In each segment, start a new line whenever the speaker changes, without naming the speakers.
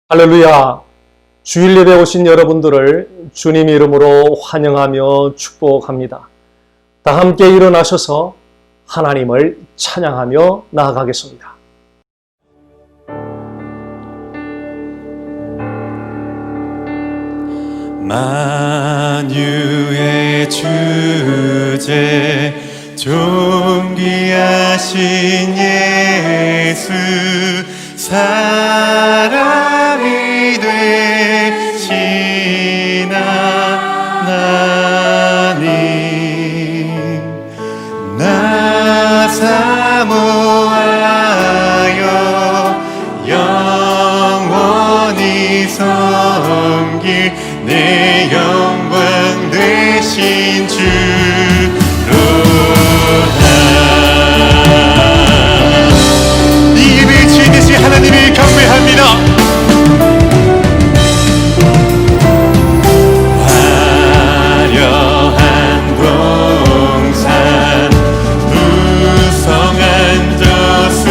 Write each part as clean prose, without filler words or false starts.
할렐루야! 주일 예배 오신 여러분들을 주님 이름으로 환영하며 축복합니다. 다 함께 일어나셔서 하나님을 찬양하며 나아가겠습니다.
만유의 주제 존귀하신 예수 사람이 되신 하나님 나 사모하여 영원히 섬길 내 영광 되신 주로다. 이 예배에 주인되신 하나님을 경배합니다. 화려한 동산 무성한 저수목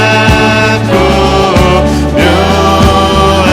아름답고 묘한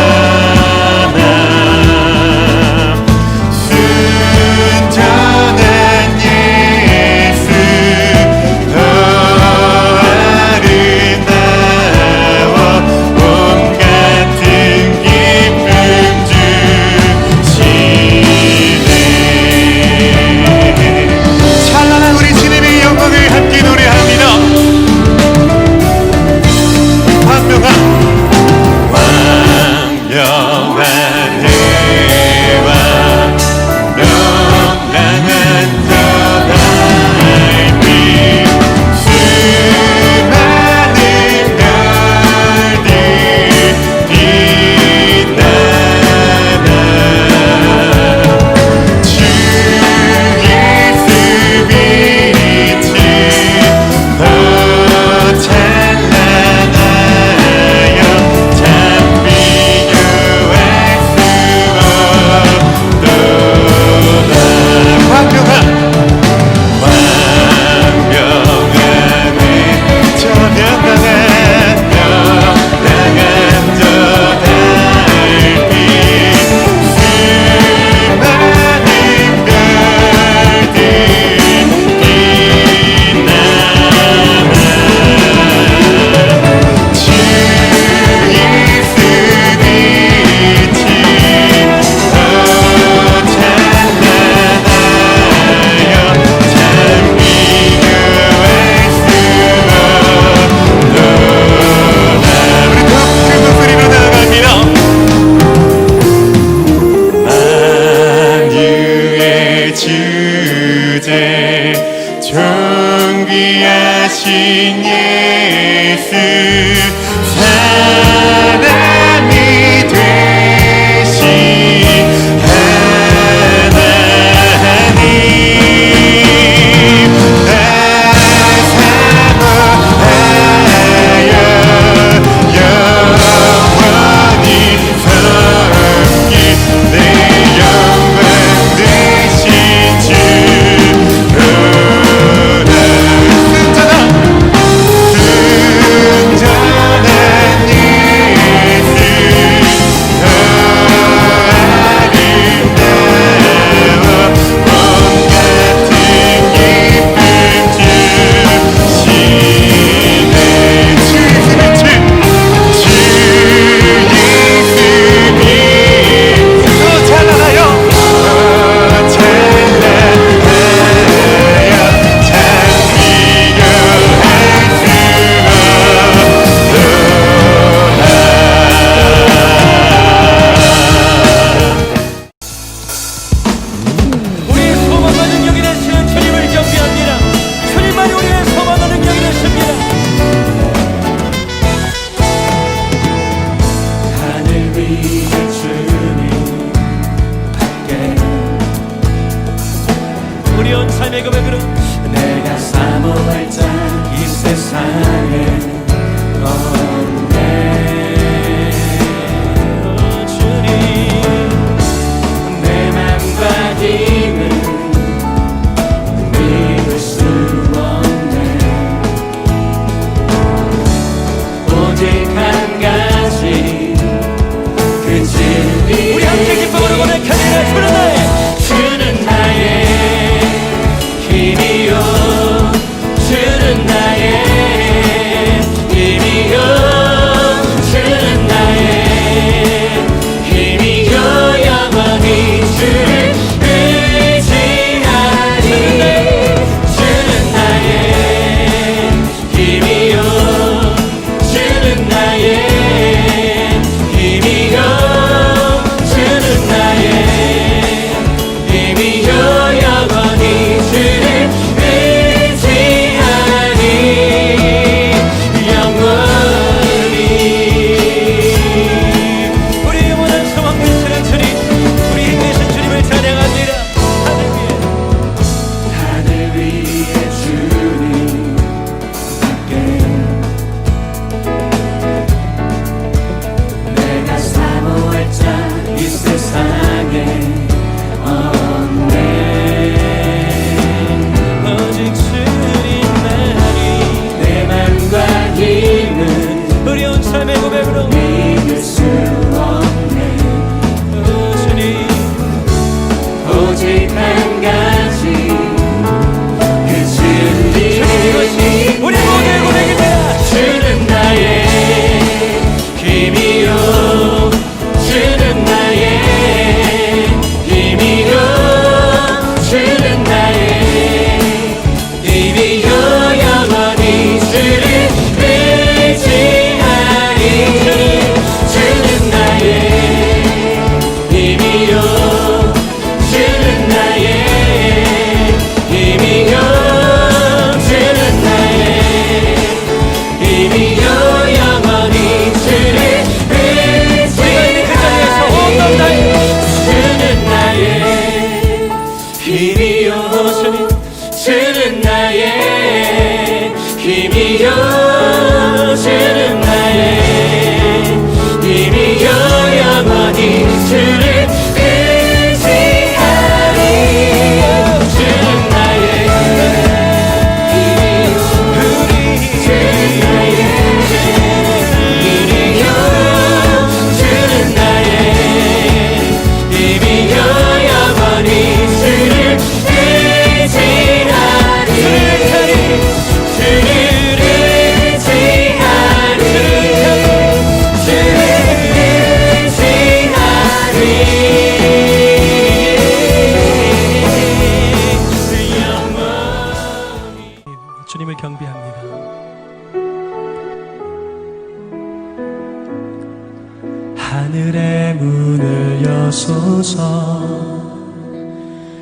하늘의 문을 여소서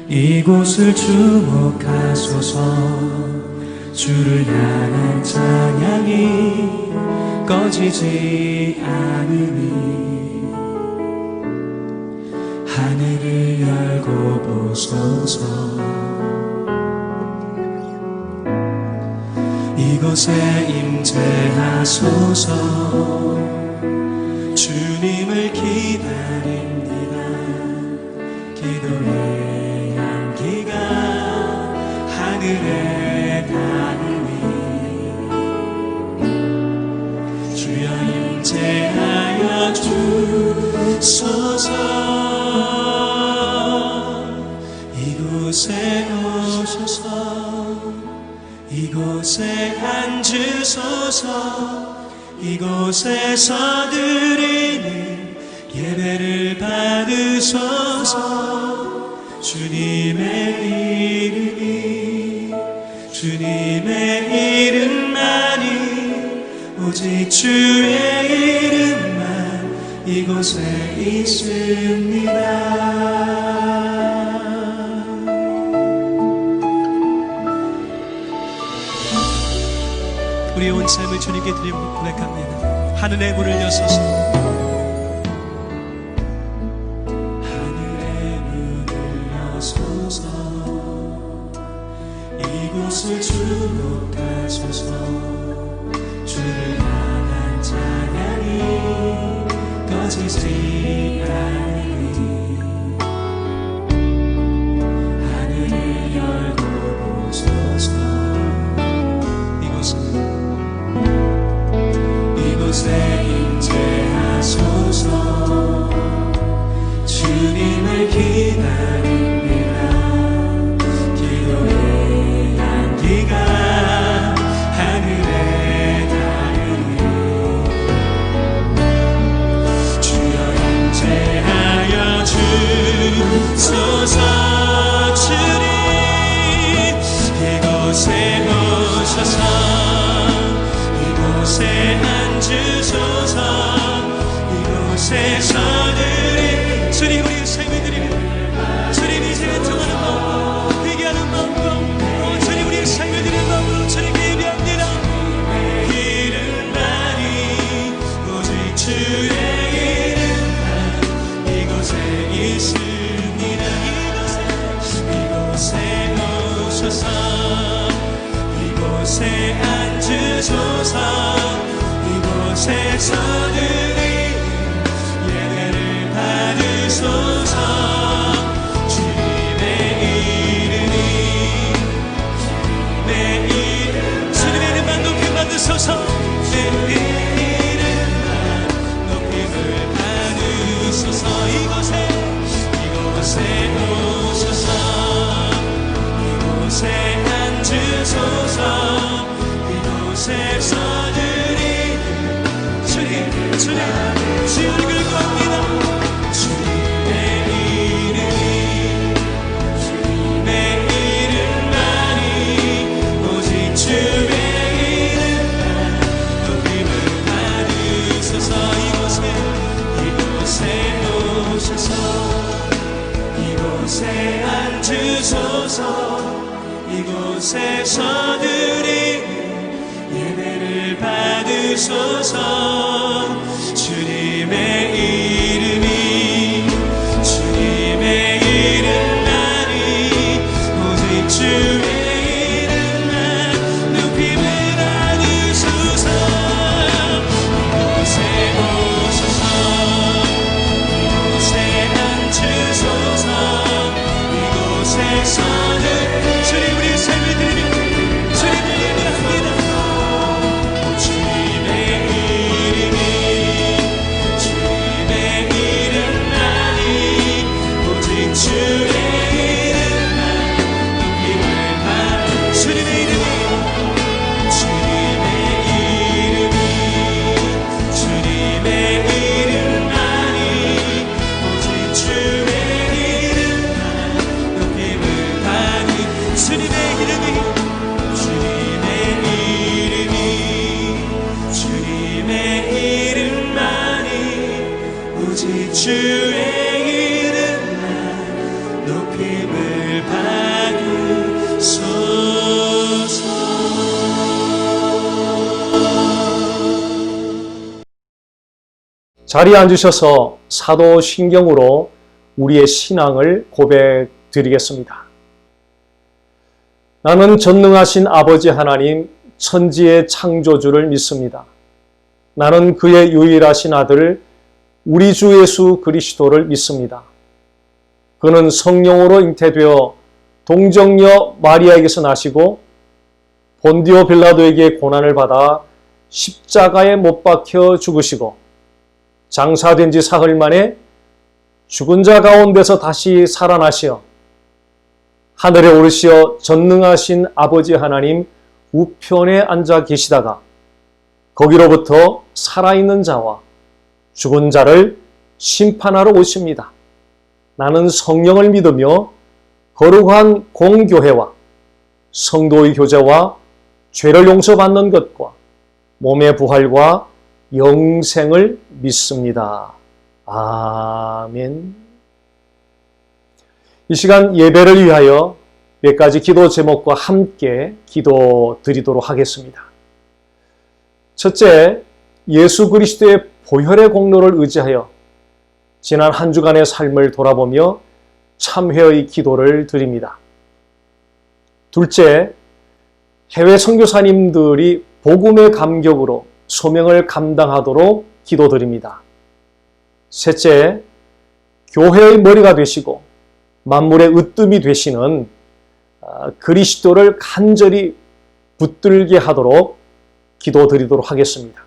이곳을 주목하소서 주를 향한 찬양이 꺼지지 않으니 하늘을 열고 보소서 이곳에 임재하소서 주님을 기다립니다 기도의 향기가 하늘에 닿으니 주여 임재하여 주소서 이곳에 오셔서 이곳에 앉으소서 이곳에서 드리는 예배를 받으소서 주님의 이름만이 오직 주의 이름만 이곳에 있습니다. 우리의 온 삶을 주님께 드리고 고백합니다. 하늘의 문을 여소서 하늘의 문을 여소서 이곳을 주목하소서 주를 향한 찬양이 꺼지지 않으니 하늘을 열고 보소서 이곳에 임재하소서 주님을 기다립니다 기도의 향기가 하늘에 닿으니 주여 임재하여 주소서 주님 이곳에 오셔서 이곳에 앉으소서 이곳에서 드리 주님 우리 삶을 드리는 주님 이 생에 통하는 마음으로 회개하는 마음으로 주님 우리의 삶을 드리는 마음으로 주님께 예배합니다 이름만이 오직 주의 이름만 이곳에 있습니다 이곳에 오셔서 이곳에 앉으소서 이곳에서 드리는 예배를 받으소서 주님의 이름만 높이 받으소서 내 이름만 높임을 받으소서 이곳에 오셔서 이곳에 앉으소서 이곳에서 주님 얼굴 구합니다 주님의 이름만이 오직 주의 이름만 높임을 받으소서 이곳에 오셔서 이곳에 앉으소서 이곳에서 드리는 예배를 받으소서 주님의 이름만이 오직 주의 이름만 높임을 받으소서 이곳에 오셔서 이곳에 앉으소서 이곳에서 주님 우리의 삶을 드리며 주님을 예배합니다 주님의 이름이 주님의 오직 주의 이름 높임을 받으소서.
자리에 앉으셔서 사도신경으로 우리의 신앙을 고백드리겠습니다. 나는 전능하신 아버지 하나님 천지의 창조주를 믿습니다. 나는 그의 유일하신 아들 우리 주 예수 그리스도를 믿습니다. 그는 성령으로 잉태되어 동정녀 마리아에게서 나시고 본디오 빌라도에게 고난을 받아 십자가에 못 박혀 죽으시고 장사된 지 사흘 만에 죽은 자 가운데서 다시 살아나시어 하늘에 오르시어 전능하신 아버지 하나님 우편에 앉아 계시다가 거기로부터 살아있는 자와 죽은 자를 심판하러 오십니다. 나는 성령을 믿으며 거룩한 공교회와 성도의 교제와 죄를 용서받는 것과 몸의 부활과 영생을 믿습니다. 아멘. 이 시간 예배를 위하여 몇 가지 기도 제목과 함께 기도 드리도록 하겠습니다. 첫째, 예수 그리스도의 보혈의 공로를 의지하여 지난 한 주간의 삶을 돌아보며 참회의 기도를 드립니다. 둘째, 해외 선교사님들이 복음의 감격으로 소명을 감당하도록 기도드립니다. 셋째, 교회의 머리가 되시고 만물의 으뜸이 되시는 그리스도를 간절히 붙들게 하도록 기도드리도록 하겠습니다.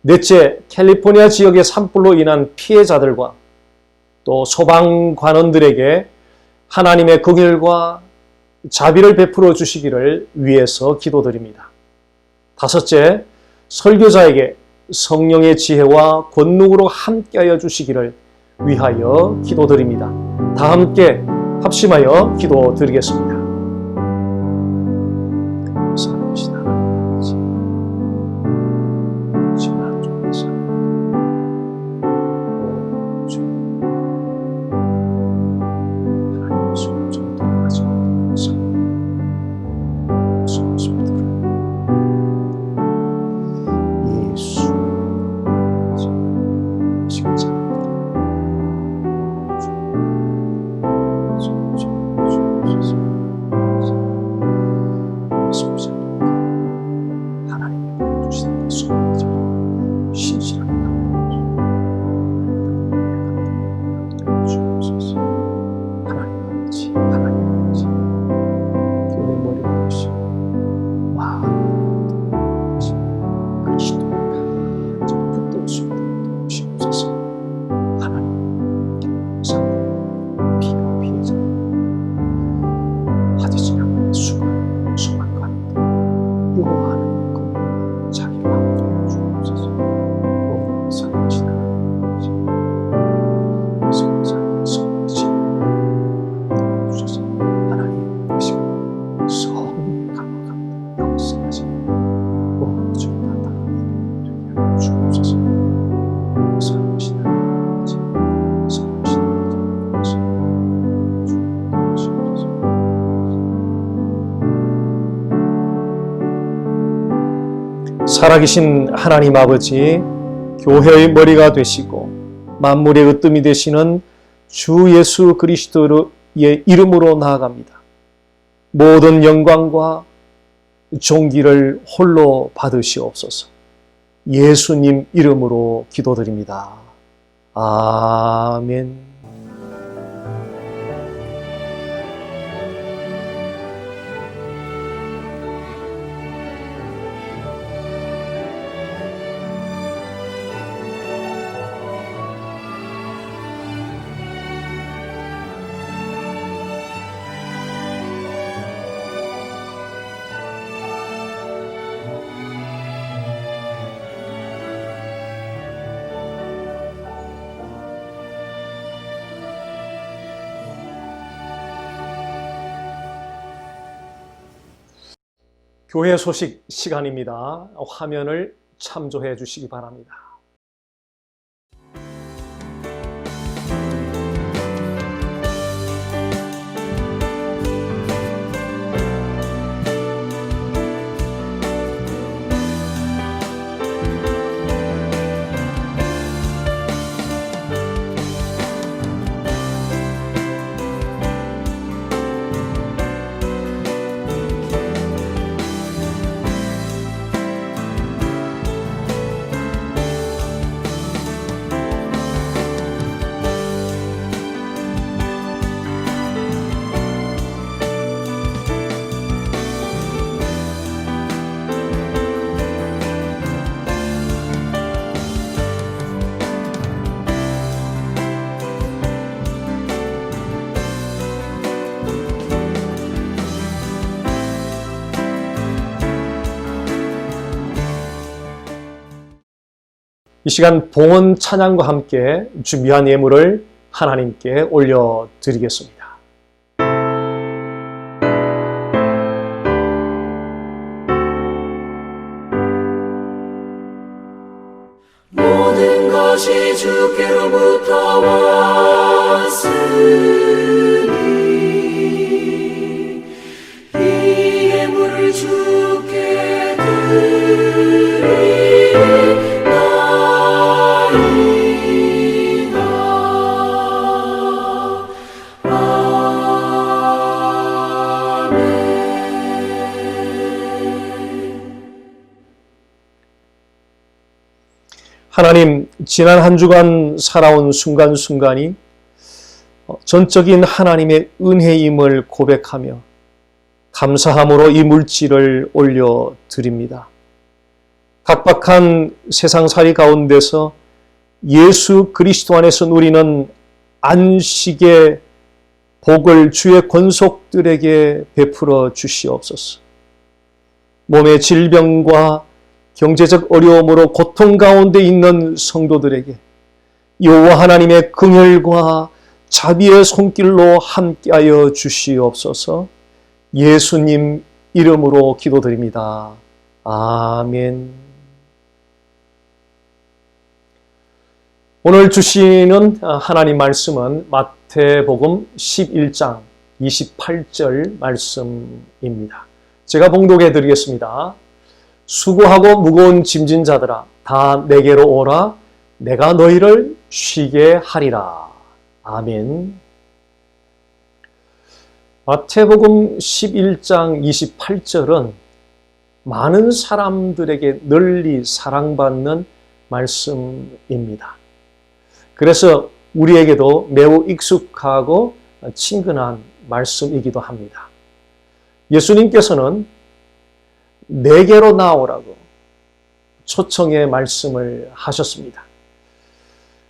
넷째, 캘리포니아 지역의 산불로 인한 피해자들과 또 소방관원들에게 하나님의 긍휼과 자비를 베풀어 주시기를 위해서 기도드립니다. 다섯째, 설교자에게 성령의 지혜와 권능으로 함께하여 주시기를 위하여 기도드립니다. 다 함께 합심하여 기도드리겠습니다. 살아계신 하나님, 지금 한쪽에서 하나님의 손을 좀 돌아가지 못해서 소수들을 예수 시간차 살아계신 하나님 아버지, 교회의 머리가 되시고 만물의 으뜸이 되시는 주 예수 그리스도의 이름으로 나아갑니다. 모든 영광과 존귀를 홀로 받으시옵소서. 예수님 이름으로 기도드립니다. 아멘. 교회 소식 시간입니다. 화면을 참조해 주시기 바랍니다. 이 시간 봉헌 찬양과 함께 준비한 예물을 하나님께 올려드리겠습니다.
모든 것이 주께로부터 왔으니 이 예물을 주께 드리나이다.
하나님, 지난 한 주간 살아온 순간순간이 전적인 하나님의 은혜임을 고백하며 감사함으로 이 물질을 올려드립니다. 각박한 세상살이 가운데서 예수 그리스도 안에서 누리는 안식의 복을 주의 권속들에게 베풀어 주시옵소서. 몸의 질병과 경제적 어려움으로 고통 가운데 있는 성도들에게 여호와 하나님의 긍휼과 자비의 손길로 함께하여 주시옵소서. 예수님 이름으로 기도드립니다. 아멘. 오늘 주시는 하나님 말씀은 마태복음 11장 28절 말씀입니다. 제가 봉독해 드리겠습니다. 수고하고 무거운 짐진 자들아 다 내게로 오라. 내가 너희를 쉬게 하리라. 아멘. 마태복음 11장 28절은 많은 사람들에게 널리 사랑받는 말씀입니다. 그래서 우리에게도 매우 익숙하고 친근한 말씀이기도 합니다. 예수님께서는 내게로 나오라고 초청의 말씀을 하셨습니다.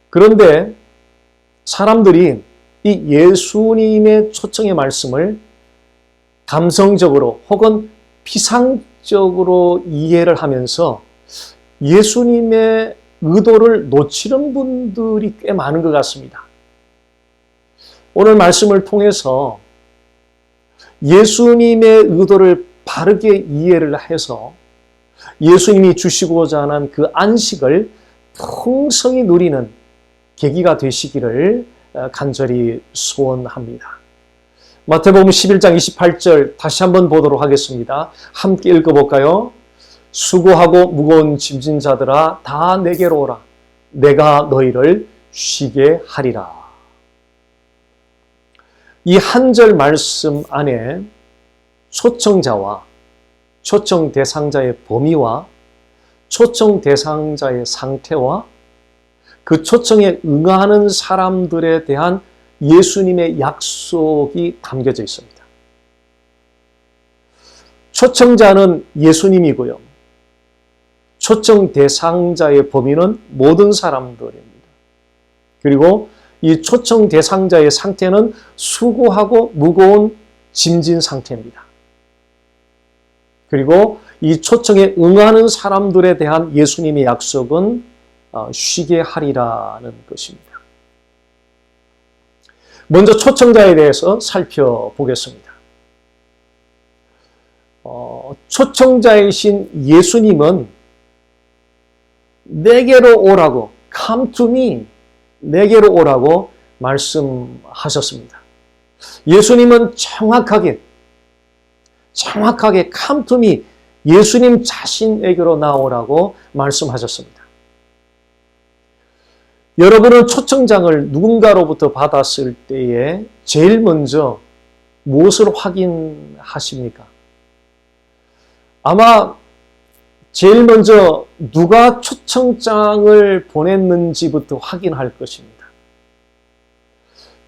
그런데 사람들이 이 예수님의 초청의 말씀을 감성적으로 혹은 피상적으로 이해를 하면서 예수님의 의도를 놓치는 분들이 꽤 많은 것 같습니다. 오늘 말씀을 통해서 예수님의 의도를 바르게 이해를 해서 예수님이 주시고자 하는 그 안식을 풍성히 누리는 계기가 되시기를 간절히 소원합니다. 마태복음 11장 28절 다시 한번 보도록 하겠습니다. 함께 읽어볼까요? 수고하고 무거운 짐진 자들아 다 내게로 오라. 내가 너희를 쉬게 하리라. 이 한 절 말씀 안에 초청자와 초청 대상자의 범위와 초청 대상자의 상태와 그 초청에 응하는 사람들에 대한 예수님의 약속이 담겨져 있습니다. 초청자는 예수님이고요. 초청 대상자의 범위는 모든 사람들입니다. 그리고 이 초청 대상자의 상태는 수고하고 무거운 짐진 상태입니다. 그리고 이 초청에 응하는 사람들에 대한 예수님의 약속은 쉬게 하리라는 것입니다. 먼저 초청자에 대해서 살펴보겠습니다. 초청자이신 예수님은 내게로 오라고, come to me, 내게로 오라고 말씀하셨습니다. 예수님은 정확하게 come to me, 예수님 자신에게로 나오라고 말씀하셨습니다. 여러분은 초청장을 누군가로부터 받았을 때에 제일 먼저 무엇을 확인하십니까? 아마 제일 먼저 누가 초청장을 보냈는지부터 확인할 것입니다.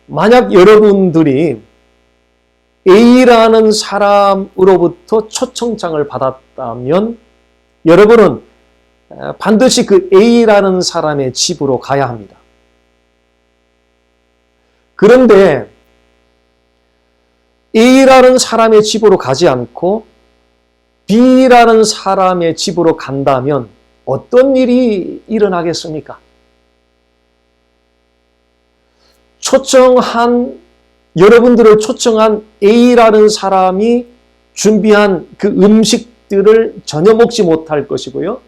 만약 여러분들이 A라는 사람으로부터 초청장을 받았다면 여러분은 반드시 그 A라는 사람의 집으로 가야 합니다. 그런데 A라는 사람의 집으로 가지 않고 B라는 사람의 집으로 간다면 어떤 일이 일어나겠습니까? 여러분들을 초청한 A라는 사람이 준비한 그 음식들을 전혀 먹지 못할 것이고요.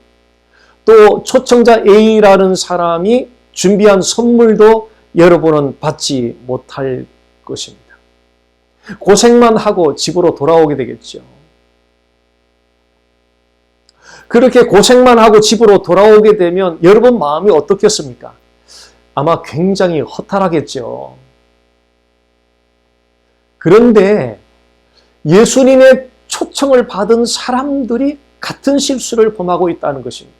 또 초청자 A라는 사람이 준비한 선물도 여러분은 받지 못할 것입니다. 고생만 하고 집으로 돌아오게 되겠죠. 그렇게 고생만 하고 집으로 돌아오게 되면 여러분 마음이 어떻겠습니까? 아마 굉장히 허탈하겠죠. 그런데 예수님의 초청을 받은 사람들이 같은 실수를 범하고 있다는 것입니다.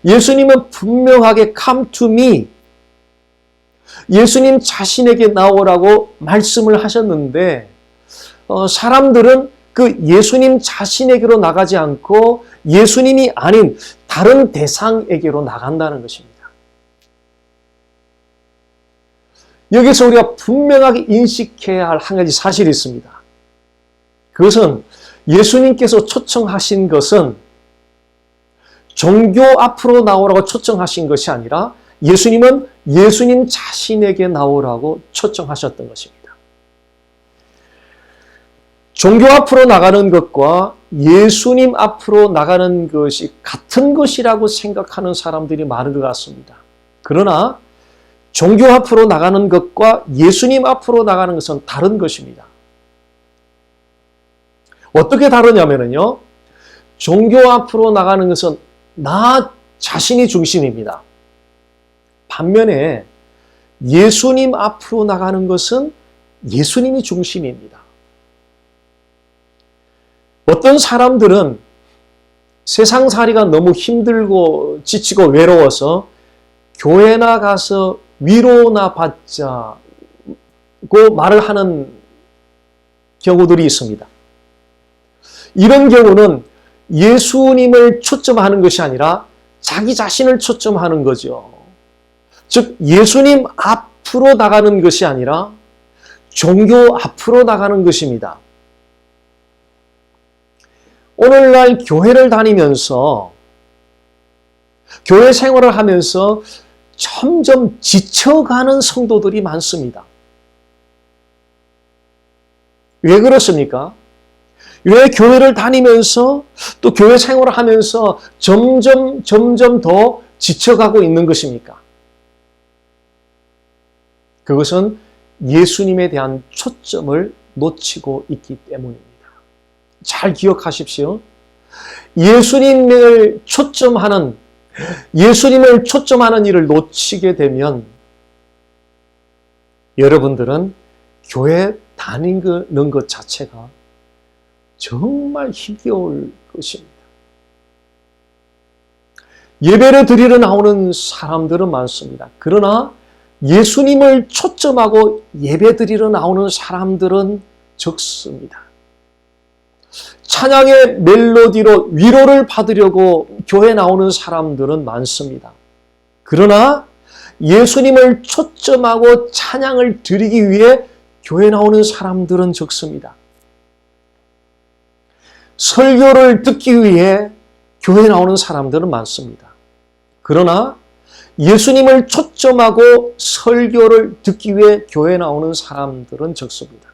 예수님은 분명하게 come to me, 예수님 자신에게 나오라고 말씀을 하셨는데 사람들은 그 예수님 자신에게로 나가지 않고 예수님이 아닌 다른 대상에게로 나간다는 것입니다. 여기서 우리가 분명하게 인식해야 할 한 가지 사실이 있습니다. 그것은 예수님께서 초청하신 것은 종교 앞으로 나오라고 초청하신 것이 아니라 예수님은 예수님 자신에게 나오라고 초청하셨던 것입니다. 종교 앞으로 나가는 것과 예수님 앞으로 나가는 것이 같은 것이라고 생각하는 사람들이 많은 것 같습니다. 그러나 종교 앞으로 나가는 것과 예수님 앞으로 나가는 것은 다른 것입니다. 어떻게 다르냐면요. 종교 앞으로 나가는 것은 나 자신이 중심입니다. 반면에 예수님 앞으로 나가는 것은 예수님이 중심입니다. 어떤 사람들은 세상살이가 너무 힘들고 지치고 외로워서 교회나 가서 위로나 받자고 말을 하는 경우들이 있습니다. 이런 경우는 예수님을 초점하는 것이 아니라 자기 자신을 초점하는 거죠. 즉 예수님 앞으로 나가는 것이 아니라 종교 앞으로 나가는 것입니다. 오늘날 교회를 다니면서 교회 생활을 하면서 점점 지쳐가는 성도들이 많습니다. 왜 그렇습니까? 왜 교회를 다니면서 또 교회 생활을 하면서 점점 더 지쳐가고 있는 것입니까? 그것은 예수님에 대한 초점을 놓치고 있기 때문입니다. 잘 기억하십시오. 예수님을 초점하는 일을 놓치게 되면 여러분들은 교회 다니는 것 자체가 정말 힘겨울 것입니다. 예배를 드리러 나오는 사람들은 많습니다. 그러나 예수님을 초점하고 예배 드리러 나오는 사람들은 적습니다. 찬양의 멜로디로 위로를 받으려고 교회 나오는 사람들은 많습니다. 그러나 예수님을 초점하고 찬양을 드리기 위해 교회 나오는 사람들은 적습니다. 설교를 듣기 위해 교회 나오는 사람들은 많습니다. 그러나 예수님을 초점하고 설교를 듣기 위해 교회 나오는 사람들은 적습니다.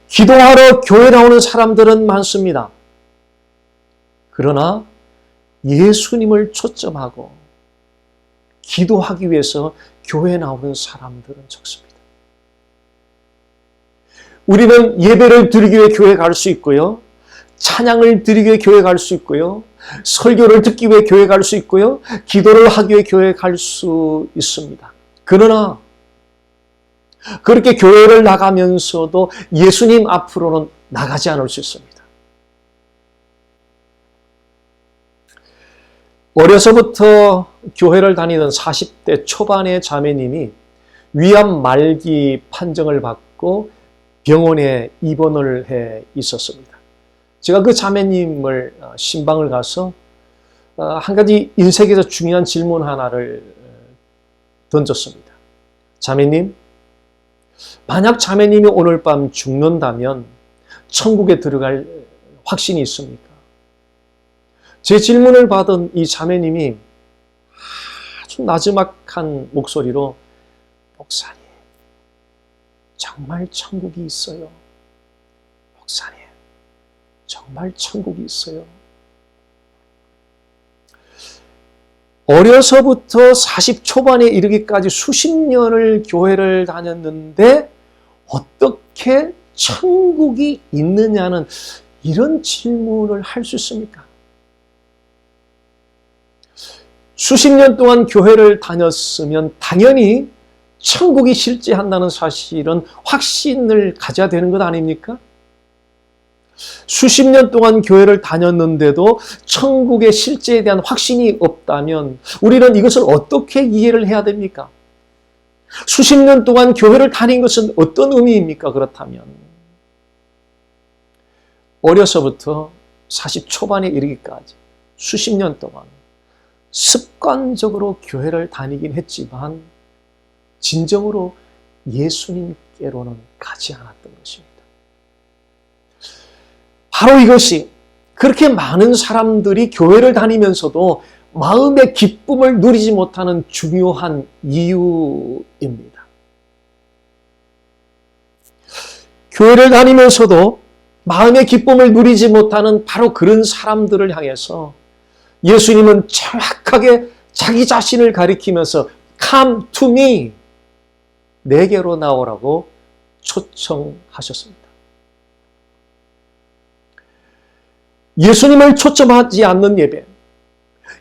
기도하러 교회 나오는 사람들은 많습니다. 그러나 예수님을 초점하고 기도하기 위해서 교회 나오는 사람들은 적습니다. 우리는 예배를 드리기 위해 교회 갈 수 있고요. 찬양을 드리기 위해 교회 갈 수 있고요. 설교를 듣기 위해 교회 갈 수 있고요. 기도를 하기 위해 교회 갈 수 있습니다. 그러나 그렇게 교회를 나가면서도 예수님 앞으로는 나가지 않을 수 있습니다. 어려서부터 교회를 다니던 40대 초반의 자매님이 위암 말기 판정을 받고 병원에 입원을 해 있었습니다. 제가 그 자매님을 신방을 가서 한 가지 인생에서 중요한 질문 하나를 던졌습니다. 자매님, 만약 자매님이 오늘 밤 죽는다면 천국에 들어갈 확신이 있습니까? 제 질문을 받은 이 자매님이 아주 나지막한 목소리로 목사님, 정말 천국이 있어요. 목사님, 정말 천국이 있어요. 어려서부터 40 초반에 이르기까지 수십 년을 교회를 다녔는데 어떻게 천국이 있느냐는 이런 질문을 할 수 있습니까? 수십 년 동안 교회를 다녔으면 당연히 천국이 실제한다는 사실은 확신을 가져야 되는 것 아닙니까? 수십 년 동안 교회를 다녔는데도 천국의 실제에 대한 확신이 없다면 우리는 이것을 어떻게 이해를 해야 됩니까? 수십 년 동안 교회를 다닌 것은 어떤 의미입니까? 그렇다면 어려서부터 40 초반에 이르기까지 수십 년 동안 습관적으로 교회를 다니긴 했지만 진정으로 예수님께로는 가지 않았던 것입니다. 바로 이것이 그렇게 많은 사람들이 교회를 다니면서도 마음의 기쁨을 누리지 못하는 중요한 이유입니다. 교회를 다니면서도 마음의 기쁨을 누리지 못하는 바로 그런 사람들을 향해서 예수님은 정확하게 자기 자신을 가리키면서 Come to me, 내게로 나오라고 초청하셨습니다. 예수님을 초점하지 않는 예배,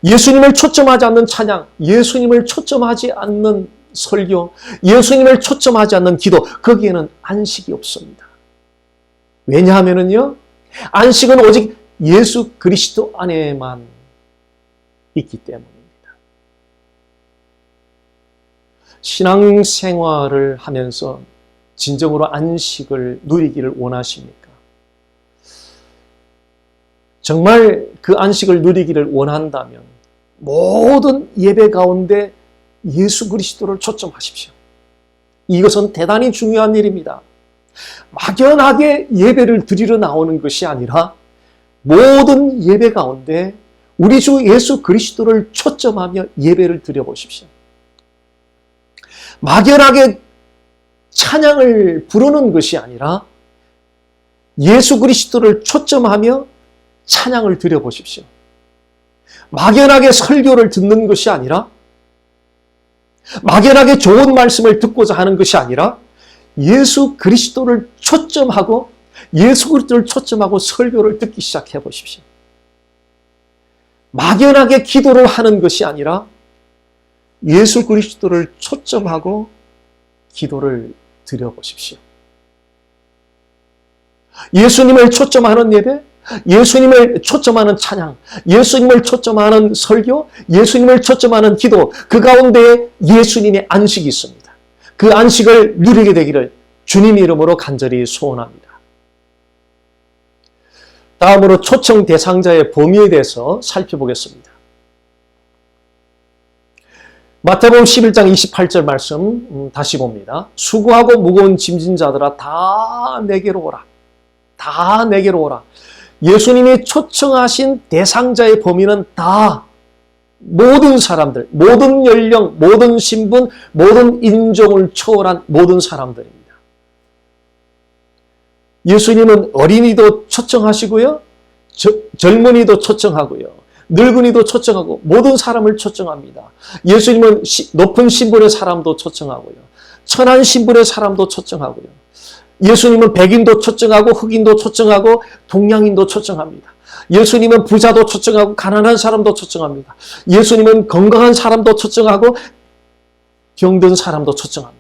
예수님을 초점하지 않는 찬양, 예수님을 초점하지 않는 설교, 예수님을 초점하지 않는 기도, 거기에는 안식이 없습니다. 왜냐하면요, 안식은 오직 예수 그리스도 안에만 있기 때문입니다. 신앙생활을 하면서 진정으로 안식을 누리기를 원하십니까? 정말 그 안식을 누리기를 원한다면 모든 예배 가운데 예수 그리스도를 초점하십시오. 이것은 대단히 중요한 일입니다. 막연하게 예배를 드리러 나오는 것이 아니라 모든 예배 가운데 우리 주 예수 그리스도를 초점하며 예배를 드려보십시오. 막연하게 찬양을 부르는 것이 아니라 예수 그리스도를 초점하며 찬양을 드려보십시오. 막연하게 설교를 듣는 것이 아니라 막연하게 좋은 말씀을 듣고자 하는 것이 아니라 예수 그리스도를 초점하고 예수 그리스도를 초점하고 설교를 듣기 시작해 보십시오. 막연하게 기도를 하는 것이 아니라 예수 그리스도를 초점하고 기도를 드려보십시오. 예수님을 초점하는 예배, 예수님을 초점하는 찬양, 예수님을 초점하는 설교, 예수님을 초점하는 기도, 그 가운데에 예수님의 안식이 있습니다. 그 안식을 누리게 되기를 주님 이름으로 간절히 소원합니다. 다음으로 초청 대상자의 범위에 대해서 살펴보겠습니다. 마태복음 11장 28절 말씀 다시 봅니다. 수고하고 무거운 짐진 자들아 다 내게로 오라. 다 내게로 오라. 예수님이 초청하신 대상자의 범위는 다 모든 사람들, 모든 연령, 모든 신분, 모든 인종을 초월한 모든 사람들입니다. 예수님은 어린이도 초청하시고요. 젊은이도 초청하고요. 늙은이도 초청하고 모든 사람을 초청합니다. 예수님은 높은 신분의 사람도 초청하고요. 천한 신분의 사람도 초청하고요. 예수님은 백인도 초청하고 흑인도 초청하고 동양인도 초청합니다. 예수님은 부자도 초청하고 가난한 사람도 초청합니다. 예수님은 건강한 사람도 초청하고 병든 사람도 초청합니다.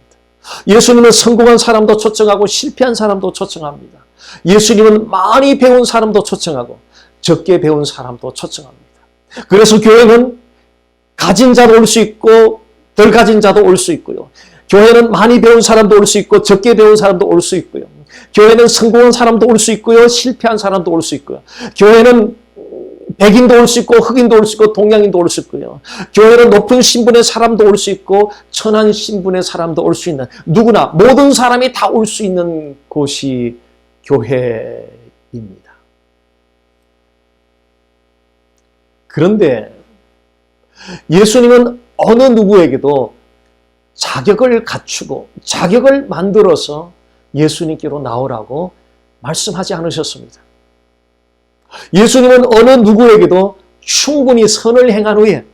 예수님은 성공한 사람도 초청하고 실패한 사람도 초청합니다. 예수님은 많이 배운 사람도 초청하고 적게 배운 사람도 초청합니다. 그래서 교회는 가진 자도 올 수 있고 덜 가진 자도 올 수 있고요. 교회는 많이 배운 사람도 올 수 있고 적게 배운 사람도 올 수 있고요. 교회는 성공한 사람도 올 수 있고요. 실패한 사람도 올 수 있고요. 교회는 백인도 올 수 있고 흑인도 올 수 있고 동양인도 올 수 있고요. 교회는 높은 신분의 사람도 올 수 있고 천한 신분의 사람도 올 수 있는 누구나 모든 사람이 다 올 수 있는 곳이 교회입니다. 그런데 예수님은 어느 누구에게도 자격을 갖추고 자격을 만들어서 예수님께로 나오라고 말씀하지 않으셨습니다. 예수님은 어느 누구에게도 충분히 선을 행한 후에,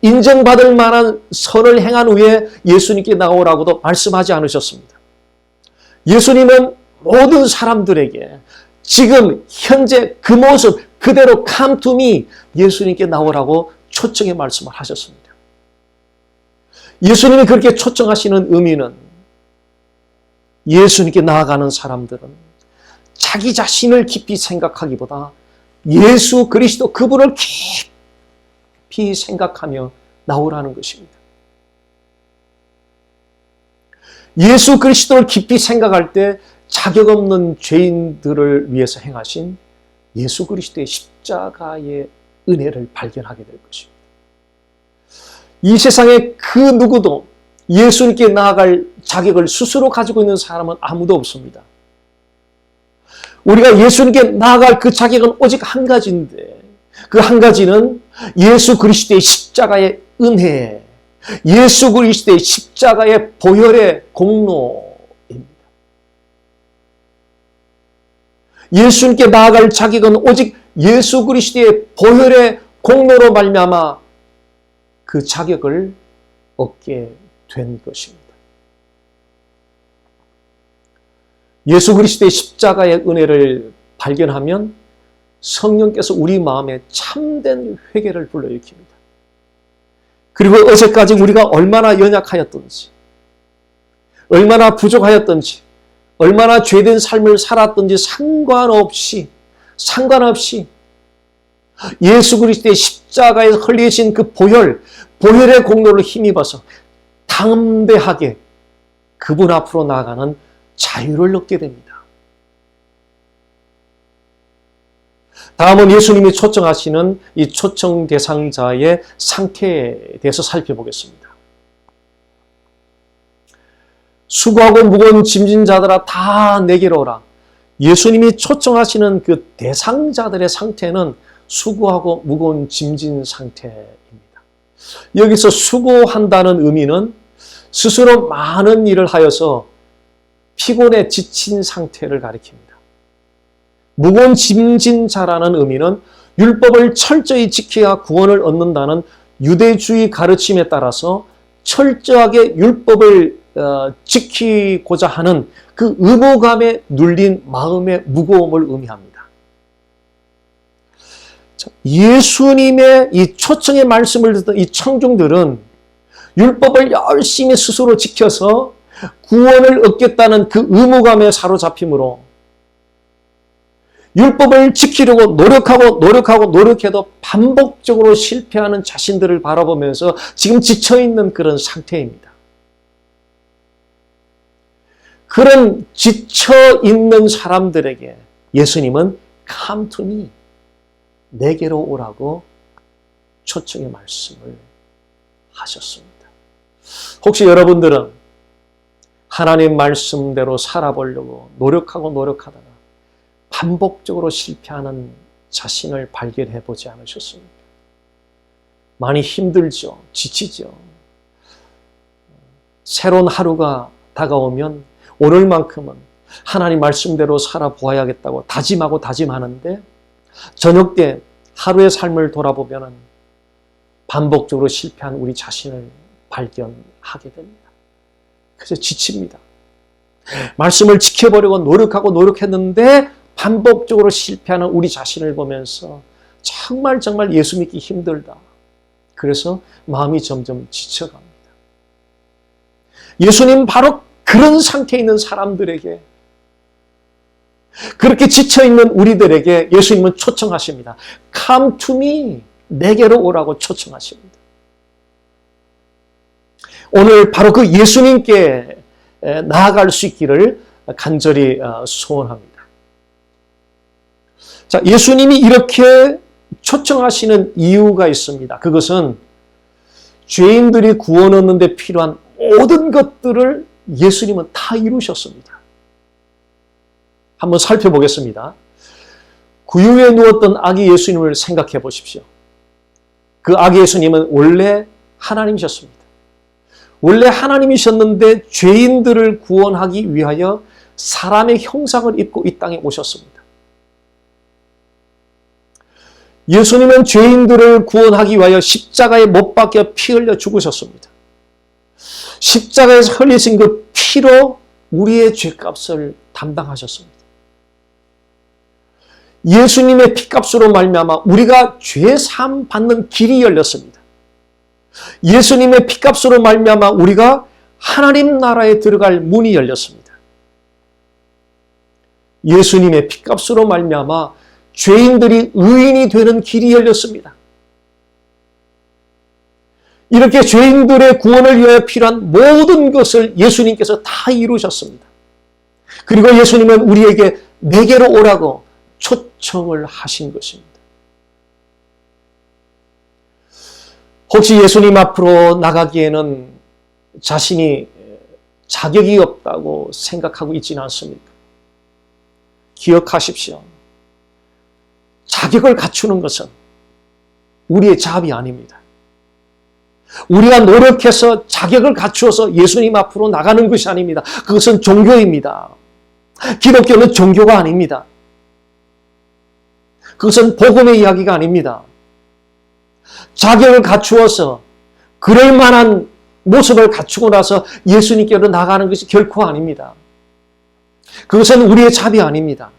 인정받을 만한 선을 행한 후에 예수님께 나오라고도 말씀하지 않으셨습니다. 예수님은 모든 사람들에게 지금 현재 그 모습 그대로 감투미 예수님께 나오라고 초청의 말씀을 하셨습니다. 예수님이 그렇게 초청하시는 의미는 예수님께 나아가는 사람들은 자기 자신을 깊이 생각하기보다 예수 그리스도 그분을 깊이 생각하며 나오라는 것입니다. 예수 그리스도를 깊이 생각할 때 자격 없는 죄인들을 위해서 행하신 예수 그리스도의 십자가의 은혜를 발견하게 될 것입니다. 이 세상에 그 누구도 예수님께 나아갈 자격을 스스로 가지고 있는 사람은 아무도 없습니다. 우리가 예수님께 나아갈 그 자격은 오직 한 가지인데, 그 한 가지는 예수 그리스도의 십자가의 은혜, 예수 그리스도의 십자가의 보혈의 공로입니다. 예수님께 나아갈 자격은 오직 예수 그리스도의 보혈의 공로로 말미암아 그 자격을 얻게 된 것입니다. 예수 그리스도의 십자가의 은혜를 발견하면 성령께서 우리 마음에 참된 회개를 불러일으킵니다. 그리고 어제까지 우리가 얼마나 연약하였던지, 얼마나 부족하였던지, 얼마나 죄된 삶을 살았던지 상관없이 예수 그리스도의 십자가에서 흘리신 그 보혈의 공로를 힘입어서 담대하게 그분 앞으로 나아가는 자유를 얻게 됩니다. 다음은 예수님이 초청하시는 이 초청 대상자의 상태에 대해서 살펴보겠습니다. 수고하고 무거운 짐진 자들아 다 내게로 오라. 예수님이 초청하시는 그 대상자들의 상태는 수고하고 무거운 짐진 상태입니다. 여기서 수고한다는 의미는 스스로 많은 일을 하여서 피곤에 지친 상태를 가리킵니다. 무거운 짐진 자라는 의미는 율법을 철저히 지켜야 구원을 얻는다는 유대주의 가르침에 따라서 철저하게 율법을 지키고자 하는 그 의무감에 눌린 마음의 무거움을 의미합니다. 예수님의 이 초청의 말씀을 듣던 이 청중들은 율법을 열심히 스스로 지켜서 구원을 얻겠다는 그 의무감에 사로잡힘으로 율법을 지키려고 노력해도 반복적으로 실패하는 자신들을 바라보면서 지금 지쳐있는 그런 상태입니다. 그런 지쳐있는 사람들에게 예수님은 Come to me, 내게로 오라고 초청의 말씀을 하셨습니다. 혹시 여러분들은 하나님 말씀대로 살아보려고 노력하다가 반복적으로 실패하는 자신을 발견해 보지 않으셨습니까? 많이 힘들죠. 지치죠. 새로운 하루가 다가오면 오늘만큼은 하나님 말씀대로 살아보아야겠다고 다짐하는데 저녁 때 하루의 삶을 돌아보면 반복적으로 실패한 우리 자신을 발견하게 됩니다. 그래서 지칩니다. 말씀을 지켜보려고 노력했는데 반복적으로 실패하는 우리 자신을 보면서 정말 예수 믿기 힘들다. 그래서 마음이 점점 지쳐갑니다. 예수님 바로 그런 상태에 있는 사람들에게, 그렇게 지쳐있는 우리들에게 예수님은 초청하십니다. Come to me, 내게로 오라고 초청하십니다. 오늘 바로 그 예수님께 나아갈 수 있기를 간절히 소원합니다. 자, 예수님이 이렇게 초청하시는 이유가 있습니다. 그것은 죄인들이 구원 얻는 데 필요한 모든 것들을 예수님은 다 이루셨습니다. 한번 살펴보겠습니다. 구유에 누웠던 아기 예수님을 생각해 보십시오. 그 아기 예수님은 원래 하나님이셨습니다. 원래 하나님이셨는데 죄인들을 구원하기 위하여 사람의 형상을 입고 이 땅에 오셨습니다. 예수님은 죄인들을 구원하기 위하여 십자가에 못 박혀 피 흘려 죽으셨습니다. 십자가에서 흘리신 그 피로 우리의 죄값을 담당하셨습니다. 예수님의 피값으로 말미암아 우리가 죄사함 받는 길이 열렸습니다. 예수님의 피값으로 말미암아 우리가 하나님 나라에 들어갈 문이 열렸습니다. 예수님의 피값으로 말미암아 죄인들이 의인이 되는 길이 열렸습니다. 이렇게 죄인들의 구원을 위하여 필요한 모든 것을 예수님께서 다 이루셨습니다. 그리고 예수님은 우리에게 내게로 오라고 초청을 하신 것입니다. 혹시 예수님 앞으로 나가기에는 자신이 자격이 없다고 생각하고 있지는 않습니까? 기억하십시오. 자격을 갖추는 것은 우리의 자업이 아닙니다. 우리가 노력해서 자격을 갖추어서 예수님 앞으로 나가는 것이 아닙니다. 그것은 종교입니다. 기독교는 종교가 아닙니다. 그것은 복음의 이야기가 아닙니다. 자격을 갖추어서 그럴 만한 모습을 갖추고 나서 예수님께로 나가는 것이 결코 아닙니다. 그것은 우리의 자비 아닙니다.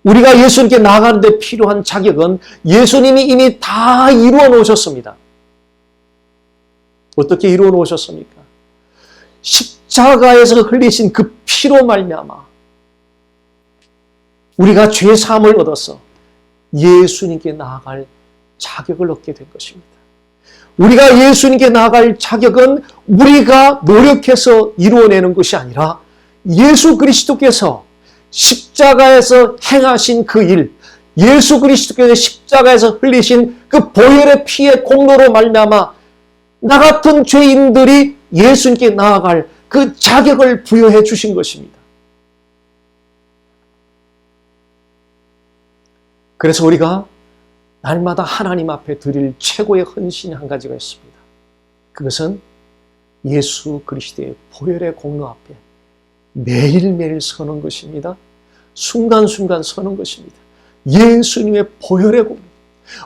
우리가 예수님께 나아가는 데 필요한 자격은 예수님이 이미 다 이루어 놓으셨습니다. 어떻게 이루어 놓으셨습니까? 십자가에서 흘리신 그 피로 말미암아 우리가 죄 사함을 얻어서 예수님께 나아갈 자격을 얻게 된 것입니다. 우리가 예수님께 나아갈 자격은 우리가 노력해서 이루어내는 것이 아니라 예수 그리스도께서 십자가에서 행하신 그 일, 예수 그리스도께서 십자가에서 흘리신 그 보혈의 피의 공로로 말미암아 나 같은 죄인들이 예수님께 나아갈 그 자격을 부여해 주신 것입니다. 그래서 우리가 날마다 하나님 앞에 드릴 최고의 헌신이 한 가지가 있습니다. 그것은 예수 그리스도의 보혈의 공로 앞에 매일매일 서는 것입니다. 순간순간 서는 것입니다. 예수님의 보혈의 공로.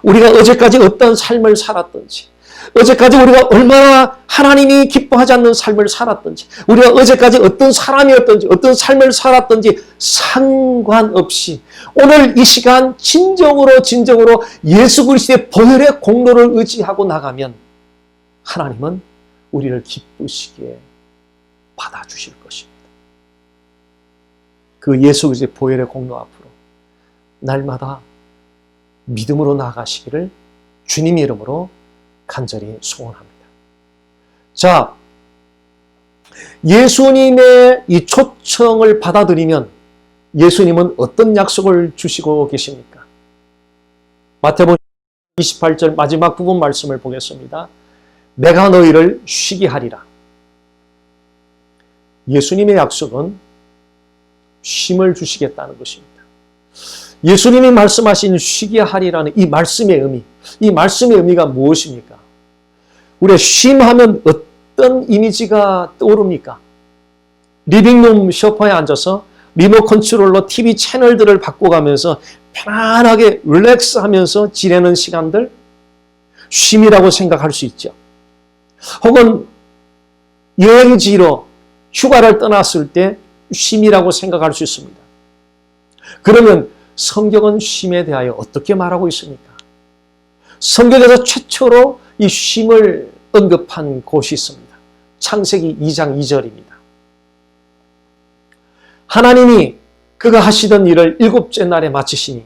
우리가 어제까지 어떤 삶을 살았든지, 어제까지 우리가 얼마나 하나님이 기뻐하지 않는 삶을 살았든지, 우리가 어제까지 어떤 사람이었든지, 어떤 삶을 살았든지 상관없이 오늘 이 시간 진정으로 예수 그리스도의 보혈의 공로를 의지하고 나가면 하나님은 우리를 기쁘시게 받아주실 것입니다. 그 예수 그리스도의 보혈의 공로 앞으로 날마다 믿음으로 나아가시기를 주님의 이름으로 간절히 소원합니다. 자, 예수님의 이 초청을 받아들이면 예수님은 어떤 약속을 주시고 계십니까? 마태복음 28절 마지막 부분 말씀을 보겠습니다. 내가 너희를 쉬게 하리라. 예수님의 약속은 쉼을 주시겠다는 것입니다. 예수님이 말씀하신 쉬게 하리라는 이 말씀의 의미, 이 말씀의 의미가 무엇입니까? 우리가 쉼하면 어떤 이미지가 떠오릅니까? 리빙룸 소파에 앉아서 리모컨 컨트롤러 TV 채널들을 바꿔가면서 편안하게 릴렉스하면서 지내는 시간들, 쉼이라고 생각할 수 있죠. 혹은 여행지로 휴가를 떠났을 때 쉼이라고 생각할 수 있습니다. 그러면 성경은 쉼에 대하여 어떻게 말하고 있습니까? 성경에서 최초로 이 쉼을 언급한 곳이 있습니다. 창세기 2장 2절입니다. 하나님이 그가 하시던 일을 일곱째 날에 마치시니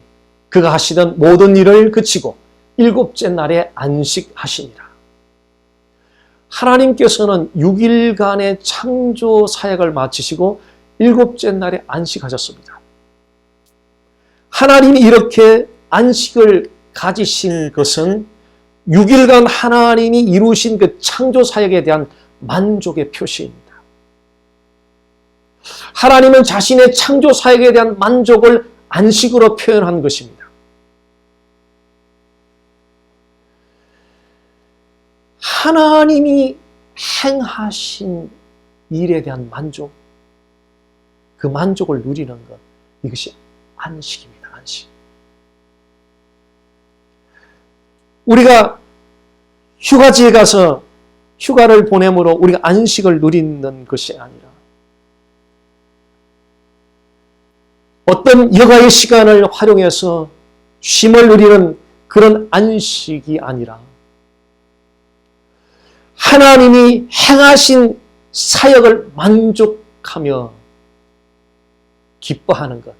그가 하시던 모든 일을 그치고 일곱째 날에 안식하시니라. 하나님께서는 6일간의 창조 사역을 마치시고 일곱째 날에 안식하셨습니다. 하나님이 이렇게 안식을 가지신 것은 6일간 하나님이 이루신 그 창조 사역에 대한 만족의 표시입니다. 하나님은 자신의 창조 사역에 대한 만족을 안식으로 표현한 것입니다. 하나님이 행하신 일에 대한 만족, 그 만족을 누리는 것, 이것이 안식입니다. 안식. 우리가 휴가지에 가서 휴가를 보내므로 우리가 안식을 누리는 것이 아니라 어떤 여가의 시간을 활용해서 쉼을 누리는 그런 안식이 아니라 하나님이 행하신 사역을 만족하며 기뻐하는 것,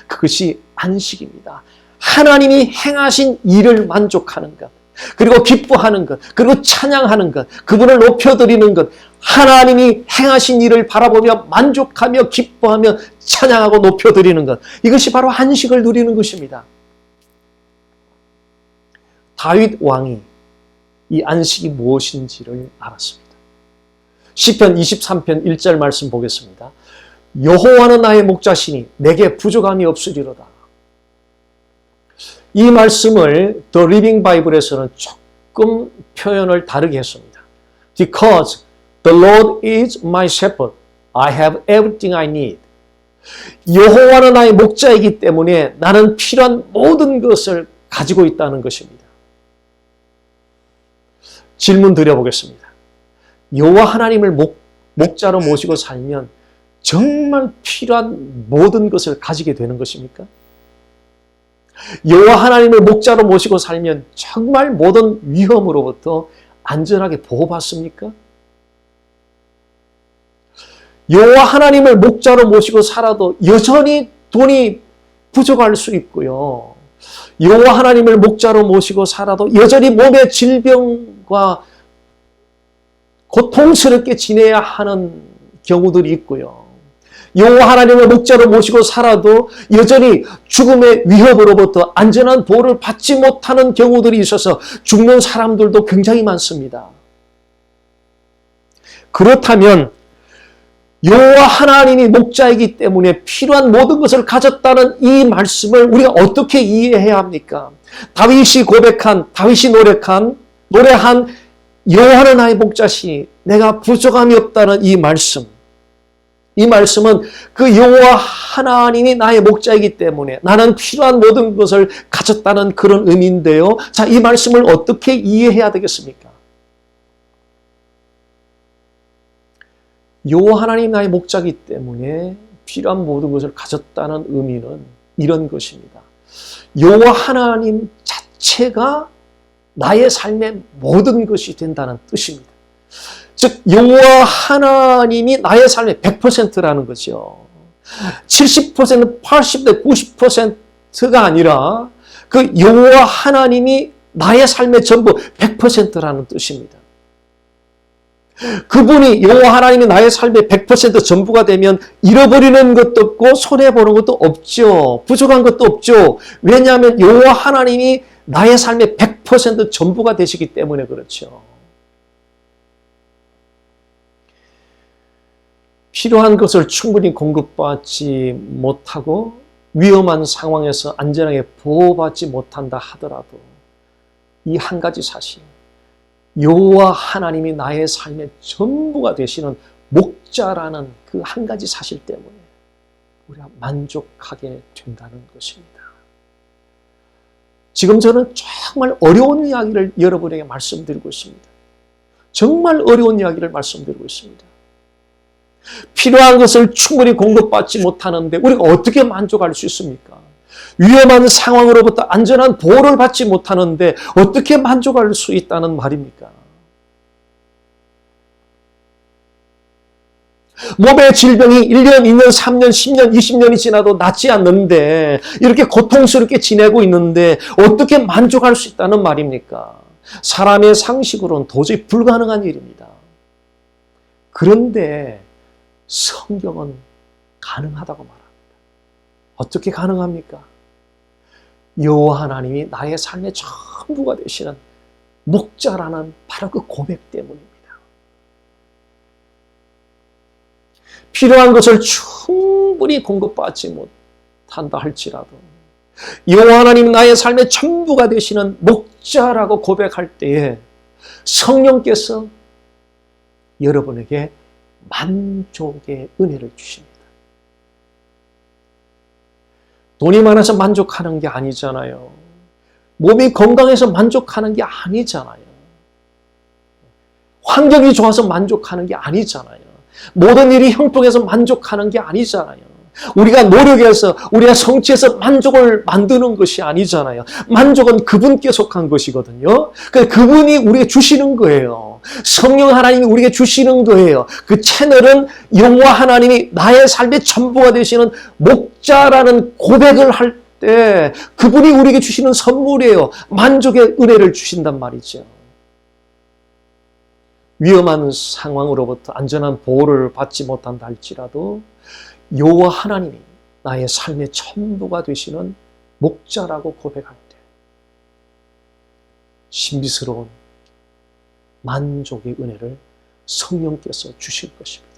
그것이 안식입니다. 하나님이 행하신 일을 만족하는 것, 그리고 기뻐하는 것, 그리고 찬양하는 것, 그분을 높여드리는 것, 하나님이 행하신 일을 바라보며 만족하며 기뻐하며 찬양하고 높여드리는 것, 이것이 바로 안식을 누리는 것입니다. 다윗 왕이 이 안식이 무엇인지를 알았습니다. 시편 23편 1절 말씀 보겠습니다. 여호와는 나의 목자시니 내게 부족함이 없으리로다. 이 말씀을 The Living Bible에서는 조금 표현을 다르게 했습니다. Because the Lord is my shepherd, I have everything I need. 여호와는 나의 목자이기 때문에 나는 필요한 모든 것을 가지고 있다는 것입니다. 질문 드려보겠습니다. 여호와 하나님을 목자로 모시고 살면 정말 필요한 모든 것을 가지게 되는 것입니까? 여호와 하나님을 목자로 모시고 살면 정말 모든 위험으로부터 안전하게 보호받습니까? 여호와 하나님을 목자로 모시고 살아도 여전히 돈이 부족할 수 있고요. 여호와 하나님을 목자로 모시고 살아도 여전히 몸의 질병과 고통스럽게 지내야 하는 경우들이 있고요. 여호와 하나님을 목자로 모시고 살아도 여전히 죽음의 위협으로부터 안전한 보호를 받지 못하는 경우들이 있어서 죽는 사람들도 굉장히 많습니다. 그렇다면 여호와 하나님이 목자이기 때문에 필요한 모든 것을 가졌다는 이 말씀을 우리가 어떻게 이해해야 합니까? 다윗이 노래한 여호와는 나의 목자시니 내가 부족함이 없다는 이 말씀. 이 말씀은 그 여호와 하나님이 나의 목자이기 때문에 나는 필요한 모든 것을 가졌다는 그런 의미인데요. 자, 이 말씀을 어떻게 이해해야 되겠습니까? 여호와 하나님 나의 목자이기 때문에 필요한 모든 것을 가졌다는 의미는 이런 것입니다. 여호와 하나님 자체가 나의 삶의 모든 것이 된다는 뜻입니다. 즉 여호와 하나님이 나의 삶의 100%라는 거죠. 70%, 80%, 90%가 아니라 그 여호와 하나님이 나의 삶의 전부 100%라는 뜻입니다. 그분이 여호와 하나님이 나의 삶의 100% 전부가 되면 잃어버리는 것도 없고 손해보는 것도 없죠. 부족한 것도 없죠. 왜냐하면 여호와 하나님이 나의 삶의 100% 전부가 되시기 때문에 그렇죠. 필요한 것을 충분히 공급받지 못하고 위험한 상황에서 안전하게 보호받지 못한다 하더라도 이 한 가지 사실, 여호와 하나님이 나의 삶의 전부가 되시는 목자라는 그 한 가지 사실 때문에 우리가 만족하게 된다는 것입니다. 지금 저는 정말 어려운 이야기를 여러분에게 말씀드리고 있습니다. 정말 어려운 이야기를 말씀드리고 있습니다. 필요한 것을 충분히 공급받지 못하는데 우리가 어떻게 만족할 수 있습니까? 위험한 상황으로부터 안전한 보호를 받지 못하는데 어떻게 만족할 수 있다는 말입니까? 몸의 질병이 1년, 2년, 3년, 10년, 20년이 지나도 낫지 않는데 이렇게 고통스럽게 지내고 있는데 어떻게 만족할 수 있다는 말입니까? 사람의 상식으로는 도저히 불가능한 일입니다. 그런데 성경은 가능하다고 말합니다. 어떻게 가능합니까? 여호와 하나님이 나의 삶의 전부가 되시는 목자라는 바로 그 고백 때문입니다. 필요한 것을 충분히 공급받지 못한다 할지라도 여호와 하나님 나의 삶의 전부가 되시는 목자라고 고백할 때에 성령께서 여러분에게 만족의 은혜를 주십니다. 돈이 많아서 만족하는 게 아니잖아요. 몸이 건강해서 만족하는 게 아니잖아요. 환경이 좋아서 만족하는 게 아니잖아요. 모든 일이 형통해서 만족하는 게 아니잖아요. 우리가 노력해서, 우리가 성취해서 만족을 만드는 것이 아니잖아요. 만족은 그분께 속한 것이거든요. 그분이 우리에게 주시는 거예요. 성령 하나님이 우리에게 주시는 거예요. 그 채널은 여호와 하나님이 나의 삶의 전부가 되시는 목자라는 고백을 할 때 그분이 우리에게 주시는 선물이에요. 만족의 은혜를 주신단 말이죠. 위험한 상황으로부터 안전한 보호를 받지 못한다 할지라도 여호와 하나님이 나의 삶의 전부가 되시는 목자라고 고백할 때 신비스러운 만족의 은혜를 성령께서 주실 것입니다.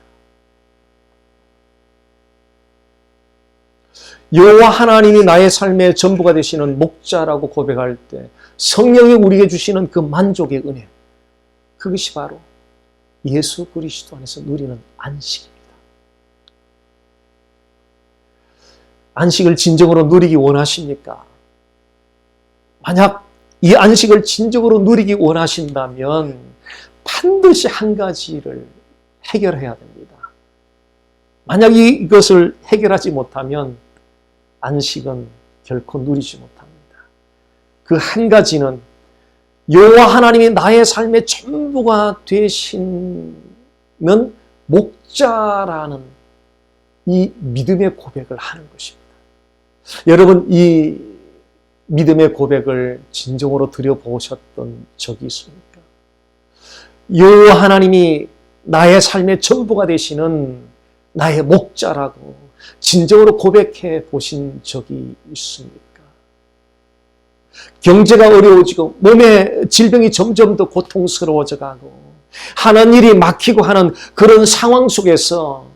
여호와 하나님이 나의 삶의 전부가 되시는 목자라고 고백할 때 성령이 우리에게 주시는 그 만족의 은혜, 그것이 바로 예수 그리스도 안에서 누리는 안식입니다. 안식을 진정으로 누리기 원하십니까? 만약 이 안식을 진정으로 누리기 원하신다면 반드시 한 가지를 해결해야 됩니다. 만약 이것을 해결하지 못하면 안식은 결코 누리지 못합니다. 그 한 가지는 여호와 하나님이 나의 삶의 전부가 되시는 목자라는 이 믿음의 고백을 하는 것입니다. 여러분, 이 믿음의 고백을 진정으로 드려보셨던 적이 있습니까? 여호와 하나님이 나의 삶의 전부가 되시는 나의 목자라고 진정으로 고백해 보신 적이 있습니까? 경제가 어려워지고 몸의 질병이 점점 더 고통스러워져 가고 하는 일이 막히고 하는 그런 상황 속에서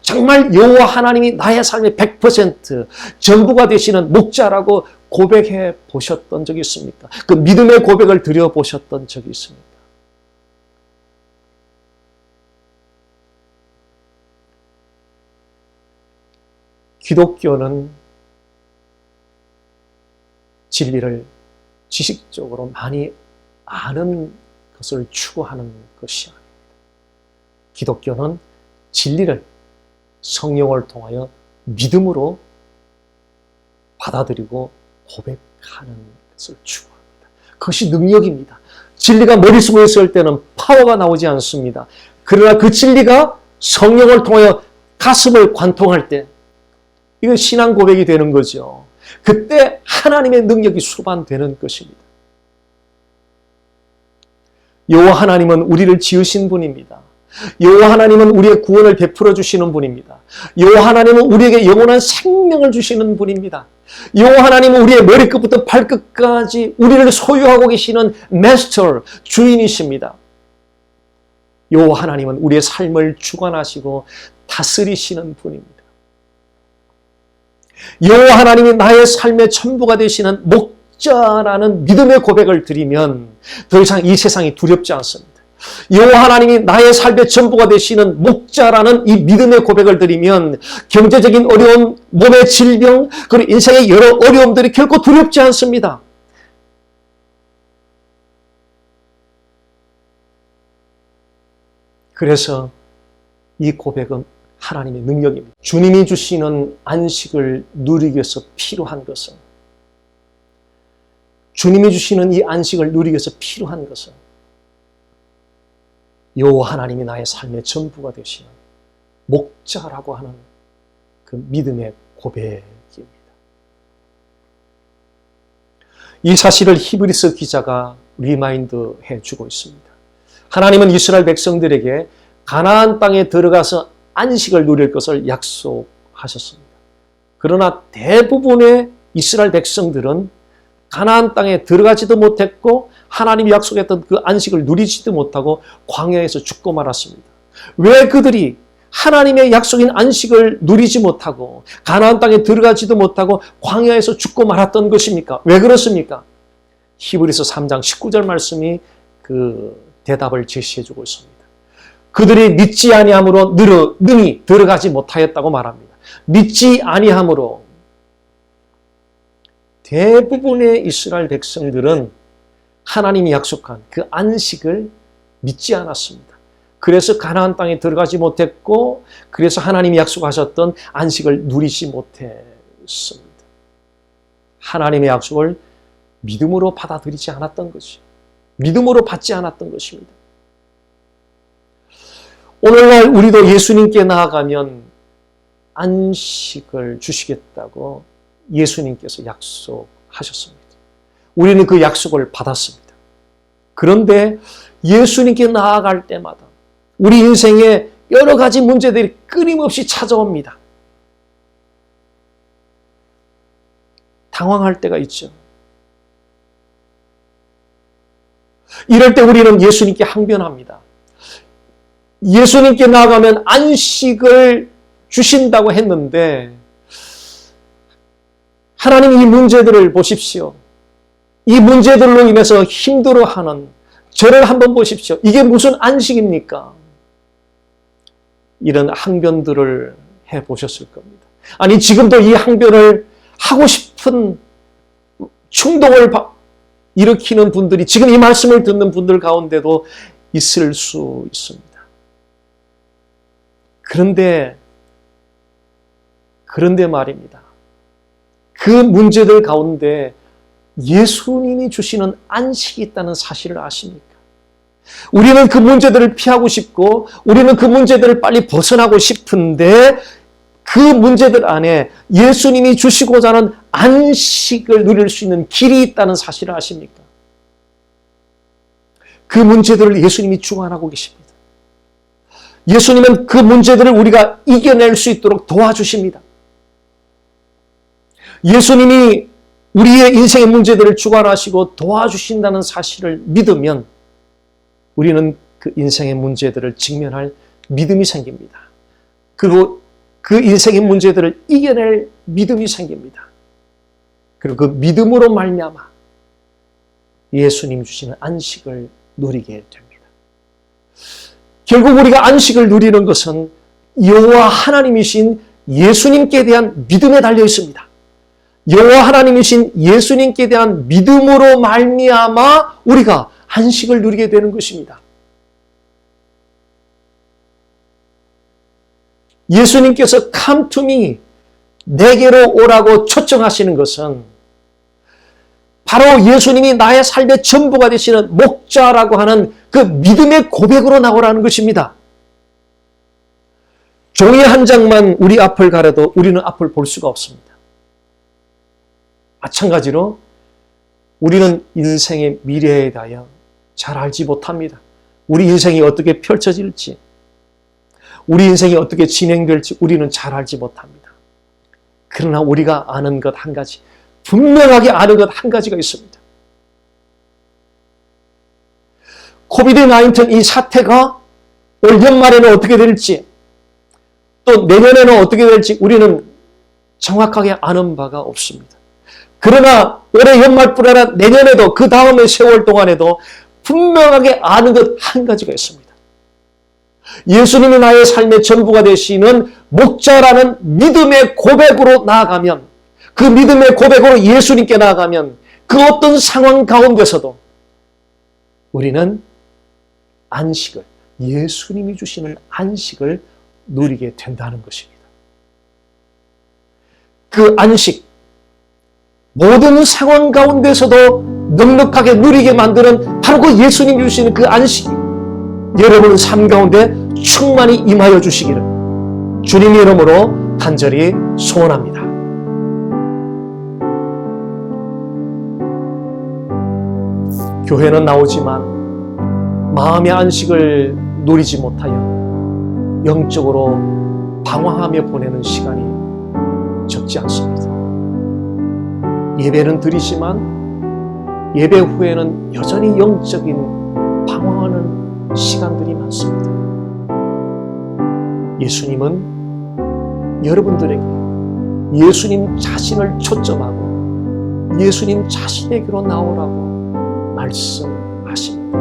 정말 여호와 하나님이 나의 삶의 100% 전부가 되시는 목자라고 고백해 보셨던 적이 있습니까? 그 믿음의 고백을 드려 보셨던 적이 있습니까? 기독교는 진리를 지식적으로 많이 아는 것을 추구하는 것이 아닙니다. 기독교는 진리를 성령을 통하여 믿음으로 받아들이고 고백하는 것을 추구합니다. 그것이 능력입니다. 진리가 머릿속에 있을 때는 파워가 나오지 않습니다. 그러나 그 진리가 성령을 통하여 가슴을 관통할 때 이건 신앙 고백이 되는 거죠. 그때 하나님의 능력이 수반되는 것입니다. 여호와 하나님은 우리를 지으신 분입니다. 여호와 하나님은 우리의 구원을 베풀어 주시는 분입니다. 여호와 하나님은 우리에게 영원한 생명을 주시는 분입니다. 여호와 하나님은 우리의 머리끝부터 발끝까지 우리를 소유하고 계시는 마스터, 주인이십니다. 여호와 하나님은 우리의 삶을 주관하시고 다스리시는 분입니다. 여호와 하나님이 나의 삶의 전부가 되시는 목자라는 믿음의 고백을 드리면 더 이상 이 세상이 두렵지 않습니다. 여호와 하나님이 나의 삶의 전부가 되시는 목자라는 이 믿음의 고백을 드리면 경제적인 어려움, 몸의 질병, 그리고 인생의 여러 어려움들이 결코 두렵지 않습니다. 그래서 이 고백은 하나님의 능력입니다. 주님이 주시는 안식을 누리기 위해서 필요한 것은 주님이 주시는 이 안식을 누리기 위해서 필요한 것은 여호와 하나님이 나의 삶의 전부가 되시는 목자라고 하는 그 믿음의 고백입니다. 이 사실을 히브리서 기자가 리마인드 해주고 있습니다. 하나님은 이스라엘 백성들에게 가나안 땅에 들어가서 안식을 누릴 것을 약속하셨습니다. 그러나 대부분의 이스라엘 백성들은 가나안 땅에 들어가지도 못했고 하나님이 약속했던 그 안식을 누리지도 못하고 광야에서 죽고 말았습니다. 왜 그들이 하나님의 약속인 안식을 누리지 못하고 가나안 땅에 들어가지도 못하고 광야에서 죽고 말았던 것입니까? 왜 그렇습니까? 히브리서 3장 19절 말씀이 그 대답을 제시해 주고 있습니다. 그들이 믿지 아니함으로 능히 들어가지 못하였다고 말합니다. 믿지 아니함으로 대부분의 이스라엘 백성들은 하나님이 약속한 그 안식을 믿지 않았습니다. 그래서 가나안 땅에 들어가지 못했고, 그래서 하나님이 약속하셨던 안식을 누리지 못했습니다. 하나님의 약속을 믿음으로 받아들이지 않았던 것이, 믿음으로 받지 않았던 것입니다. 오늘날 우리도 예수님께 나아가면 안식을 주시겠다고 예수님께서 약속하셨습니다. 우리는 그 약속을 받았습니다. 그런데 예수님께 나아갈 때마다 우리 인생에 여러 가지 문제들이 끊임없이 찾아옵니다. 당황할 때가 있죠. 이럴 때 우리는 예수님께 항변합니다. 예수님께 나아가면 안식을 주신다고 했는데 하나님 이 문제들을 보십시오. 이 문제들로 인해서 힘들어하는 저를 한번 보십시오. 이게 무슨 안식입니까? 이런 항변들을 해보셨을 겁니다. 아니 지금도 이 항변을 하고 싶은 충동을 일으키는 분들이 지금 이 말씀을 듣는 분들 가운데도 있을 수 있습니다. 그런데 말입니다. 그 문제들 가운데 예수님이 주시는 안식이 있다는 사실을 아십니까? 우리는 그 문제들을 피하고 싶고 우리는 그 문제들을 빨리 벗어나고 싶은데 그 문제들 안에 예수님이 주시고자 하는 안식을 누릴 수 있는 길이 있다는 사실을 아십니까? 그 문제들을 예수님이 주관하고 계십니다. 예수님은 그 문제들을 우리가 이겨낼 수 있도록 도와주십니다. 예수님이 우리의 인생의 문제들을 주관하시고 도와주신다는 사실을 믿으면 우리는 그 인생의 문제들을 직면할 믿음이 생깁니다. 그리고 그 인생의 문제들을 이겨낼 믿음이 생깁니다. 그리고 그 믿음으로 말미암아 예수님 주시는 안식을 누리게 됩니다. 결국 우리가 안식을 누리는 것은 여호와 하나님이신 예수님께 대한 믿음에 달려 있습니다. 여호와 하나님이신 예수님께 대한 믿음으로 말미암아 우리가 안식을 누리게 되는 것입니다. 예수님께서 come to me, 내게로 오라고 초청하시는 것은 바로 예수님이 나의 삶의 전부가 되시는 목자라고 하는 그 믿음의 고백으로 나오라는 것입니다. 종이 한 장만 우리 앞을 가려도 우리는 앞을 볼 수가 없습니다. 마찬가지로 우리는 인생의 미래에 대하여 잘 알지 못합니다. 우리 인생이 어떻게 펼쳐질지, 우리 인생이 어떻게 진행될지 우리는 잘 알지 못합니다. 그러나 우리가 아는 것 한 가지, 분명하게 아는 것 한 가지가 있습니다. 코비드-19 이 사태가 올 연말에는 어떻게 될지, 또 내년에는 어떻게 될지 우리는 정확하게 아는 바가 없습니다. 그러나 올해 연말뿐 아니라 내년에도 그 다음의 세월 동안에도 분명하게 아는 것 한 가지가 있습니다. 예수님이 나의 삶의 전부가 되시는 목자라는 믿음의 고백으로 나아가면, 그 믿음의 고백으로 예수님께 나아가면 그 어떤 상황 가운데서도 우리는 안식을, 예수님이 주시는 안식을 누리게 된다는 것입니다. 그 안식, 모든 상황 가운데서도 넉넉하게 누리게 만드는 바로 그 예수님이 주시는 그 안식이 여러분 삶 가운데 충만히 임하여 주시기를 주님 이름으로 간절히 소원합니다. 교회는 나오지만 마음의 안식을 누리지 못하여 영적으로 방황하며 보내는 시간이 적지 않습니다. 예배는 드리지만 예배 후에는 여전히 영적인 방황하는 시간들이 많습니다. 예수님은 여러분들에게 예수님 자신을 초점하고 예수님 자신에게로 나오라고 말씀하십니다.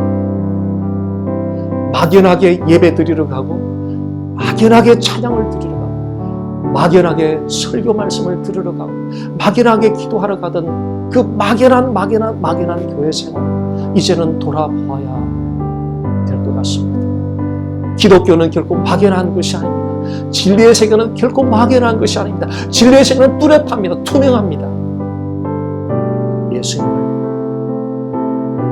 막연하게 예배 드리러 가고, 막연하게 찬양을 드리러 가고, 막연하게 설교 말씀을 들으러 가고, 막연하게 기도하러 가던 그 막연한 교회 생활, 이제는 돌아보아야 될 것 같습니다. 기독교는 결코 막연한 것이 아닙니다. 진리의 세계는 결코 막연한 것이 아닙니다. 진리의 세계는 뚜렷합니다. 투명합니다. 예수님을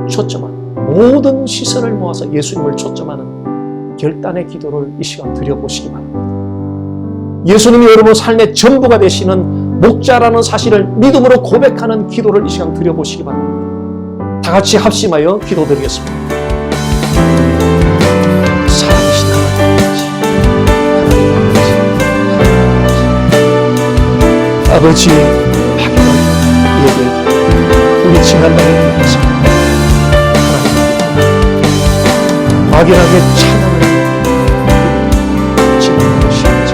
초점하는, 모든 시선을 모아서 예수님을 초점하는 결단의 기도를 이 시간 드려보시기 바랍니다. 예수님이 여러분 삶의 전부가 되시는 목자라는 사실을 믿음으로 고백하는 기도를 이 시간 드려보시기 바랍니다. 다 같이 합심하여 기도드리겠습니다. 살아계신 아버지, 막연한 예배, 우리 지난날에 대해서 막연하게 찬양을 지는 것이 아니죠.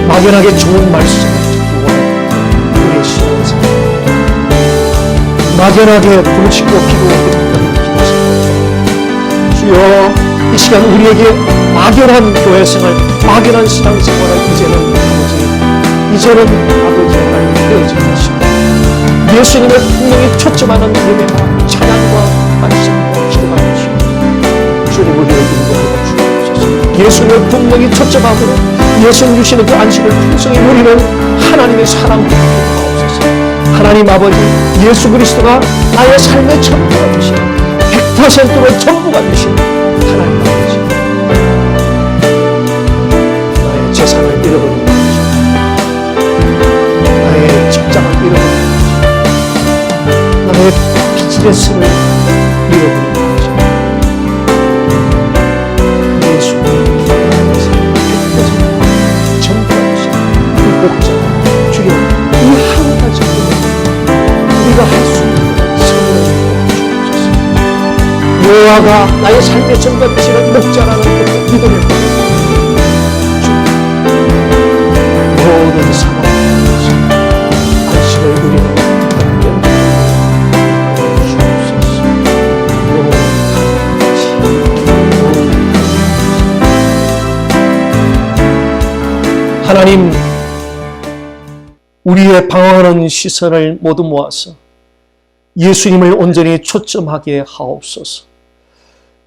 막연하게 좋은 말씀을 듣기 원하는 우리의 신앙생활, 막연하게 부르짖고 기도하는 기도생활, 주여 이 시간 우리에게 막연한 교회생활, 막연한 신앙생활을 이제는 아버지 하나님 되어질 것입니다. 예수님을 분명히 초점하는 예배와 찬양과 말씀과 기도가 되시고, 주님 우리를 인도하여 주옵소서. 예수님을 분명히 초점함으로 예수님 주시는 그 안식을 풍성히 누리는 하나님의 사랑 부탁드리옵소서. 하나님 아버지, 예수 그리스도가 나의 삶의 전부가 되시는, 100%의 전부가 되시는 하나님 아버지, 나의 재산을 잃어버리는 직장을 잃어버리는 나의 비즈니스를 잃어버리는 거죠. 예수님 전부가 되신 그 목자, 주여 이 한 가지 우리가 할 수 있는 성령을 주옵소서. 여호와가 나의 삶의 전부가 되시는 목자라는 그 믿음을 모든 상황 하나님, 우리의 방황하는 시선을 모두 모아서 예수님을 온전히 초점하게 하옵소서.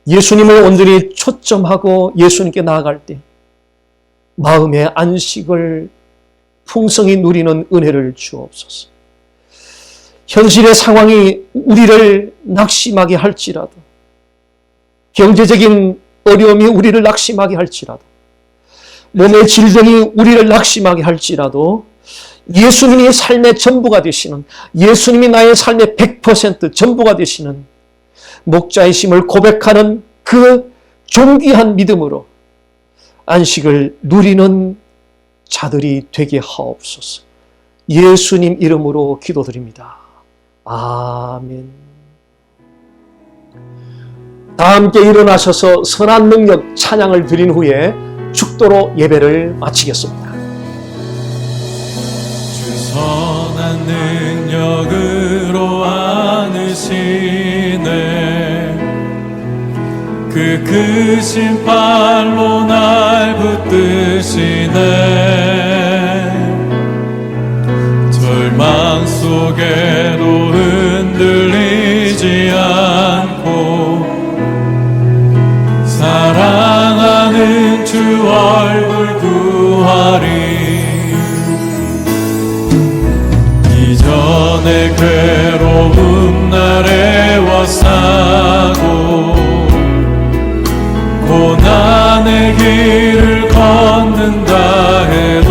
예수님을 온전히 초점하고 예수님께 나아갈 때 마음의 안식을 풍성히 누리는 은혜를 주옵소서. 현실의 상황이 우리를 낙심하게 할지라도, 경제적인 어려움이 우리를 낙심하게 할지라도, 몸의 질병이 우리를 낙심하게 할지라도, 예수님이 삶의 전부가 되시는, 예수님이 나의 삶의 100% 전부가 되시는 목자의 심을 고백하는 그 존귀한 믿음으로 안식을 누리는 자들이 되게 하옵소서. 예수님 이름으로 기도드립니다. 아멘. 다 함께 일어나셔서 선한 능력 찬양을 드린 후에 축도로 예배를 마치겠습니다.
주 선한 능력으로 안으시네, 그 크신 팔로 날 붙드시네. 절망 속에도 흔들리지 않고 사랑하는 주 얼굴 구하리. 이전의 괴로움 날 애워싸고 고난의 길을 걷는다 해도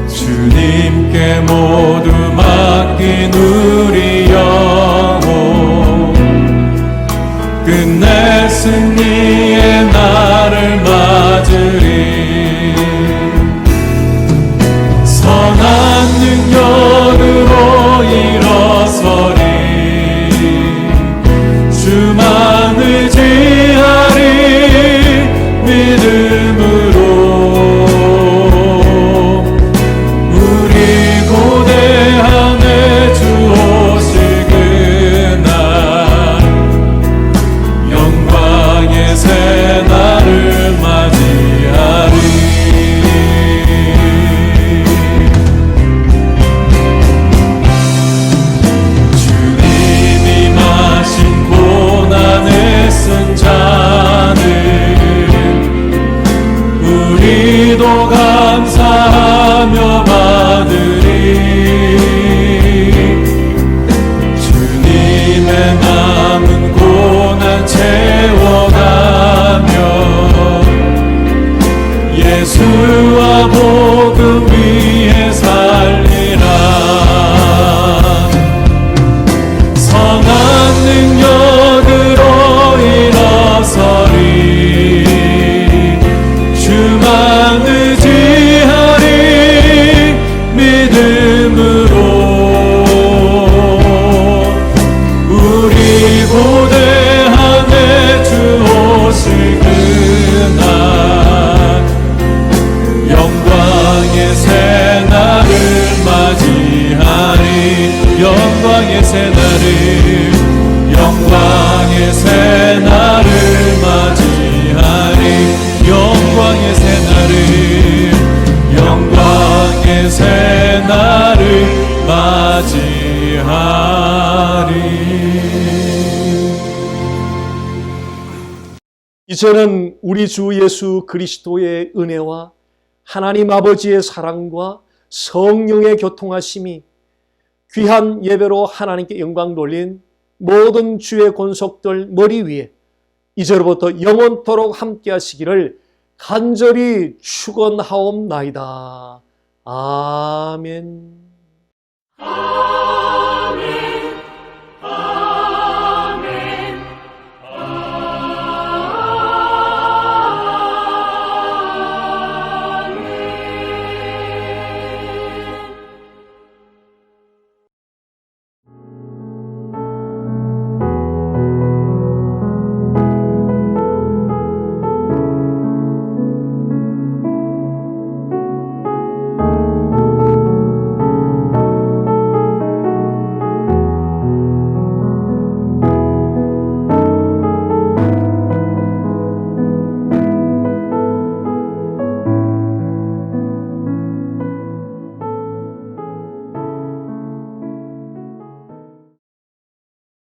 주님께 모두 맡긴 우리 영혼, 끝내 승리의 날을 맞으리. 선한 능력으로 일어서리. 주만 의지하리. 믿음으로 채워가며 예수와 복음 위에 살리라. 선한 능력으로 일어서리 주만 의지하리 믿음으로 우리 고대함에 주 오실 그날 영광의 새날을 맞이하리. 영광의 새날을 영광의 새날을 맞이하리. 영광의 새날을 영광의 새날을 맞이하리.
이제는 우리 주 예수 그리스도의 은혜와 하나님 아버지의 사랑과 성령의 교통하심이 귀한 예배로 하나님께 영광 돌린 모든 주의 권속들 머리 위에 이제로부터 영원토록 함께 하시기를 간절히 축원하옵나이다. 아멘.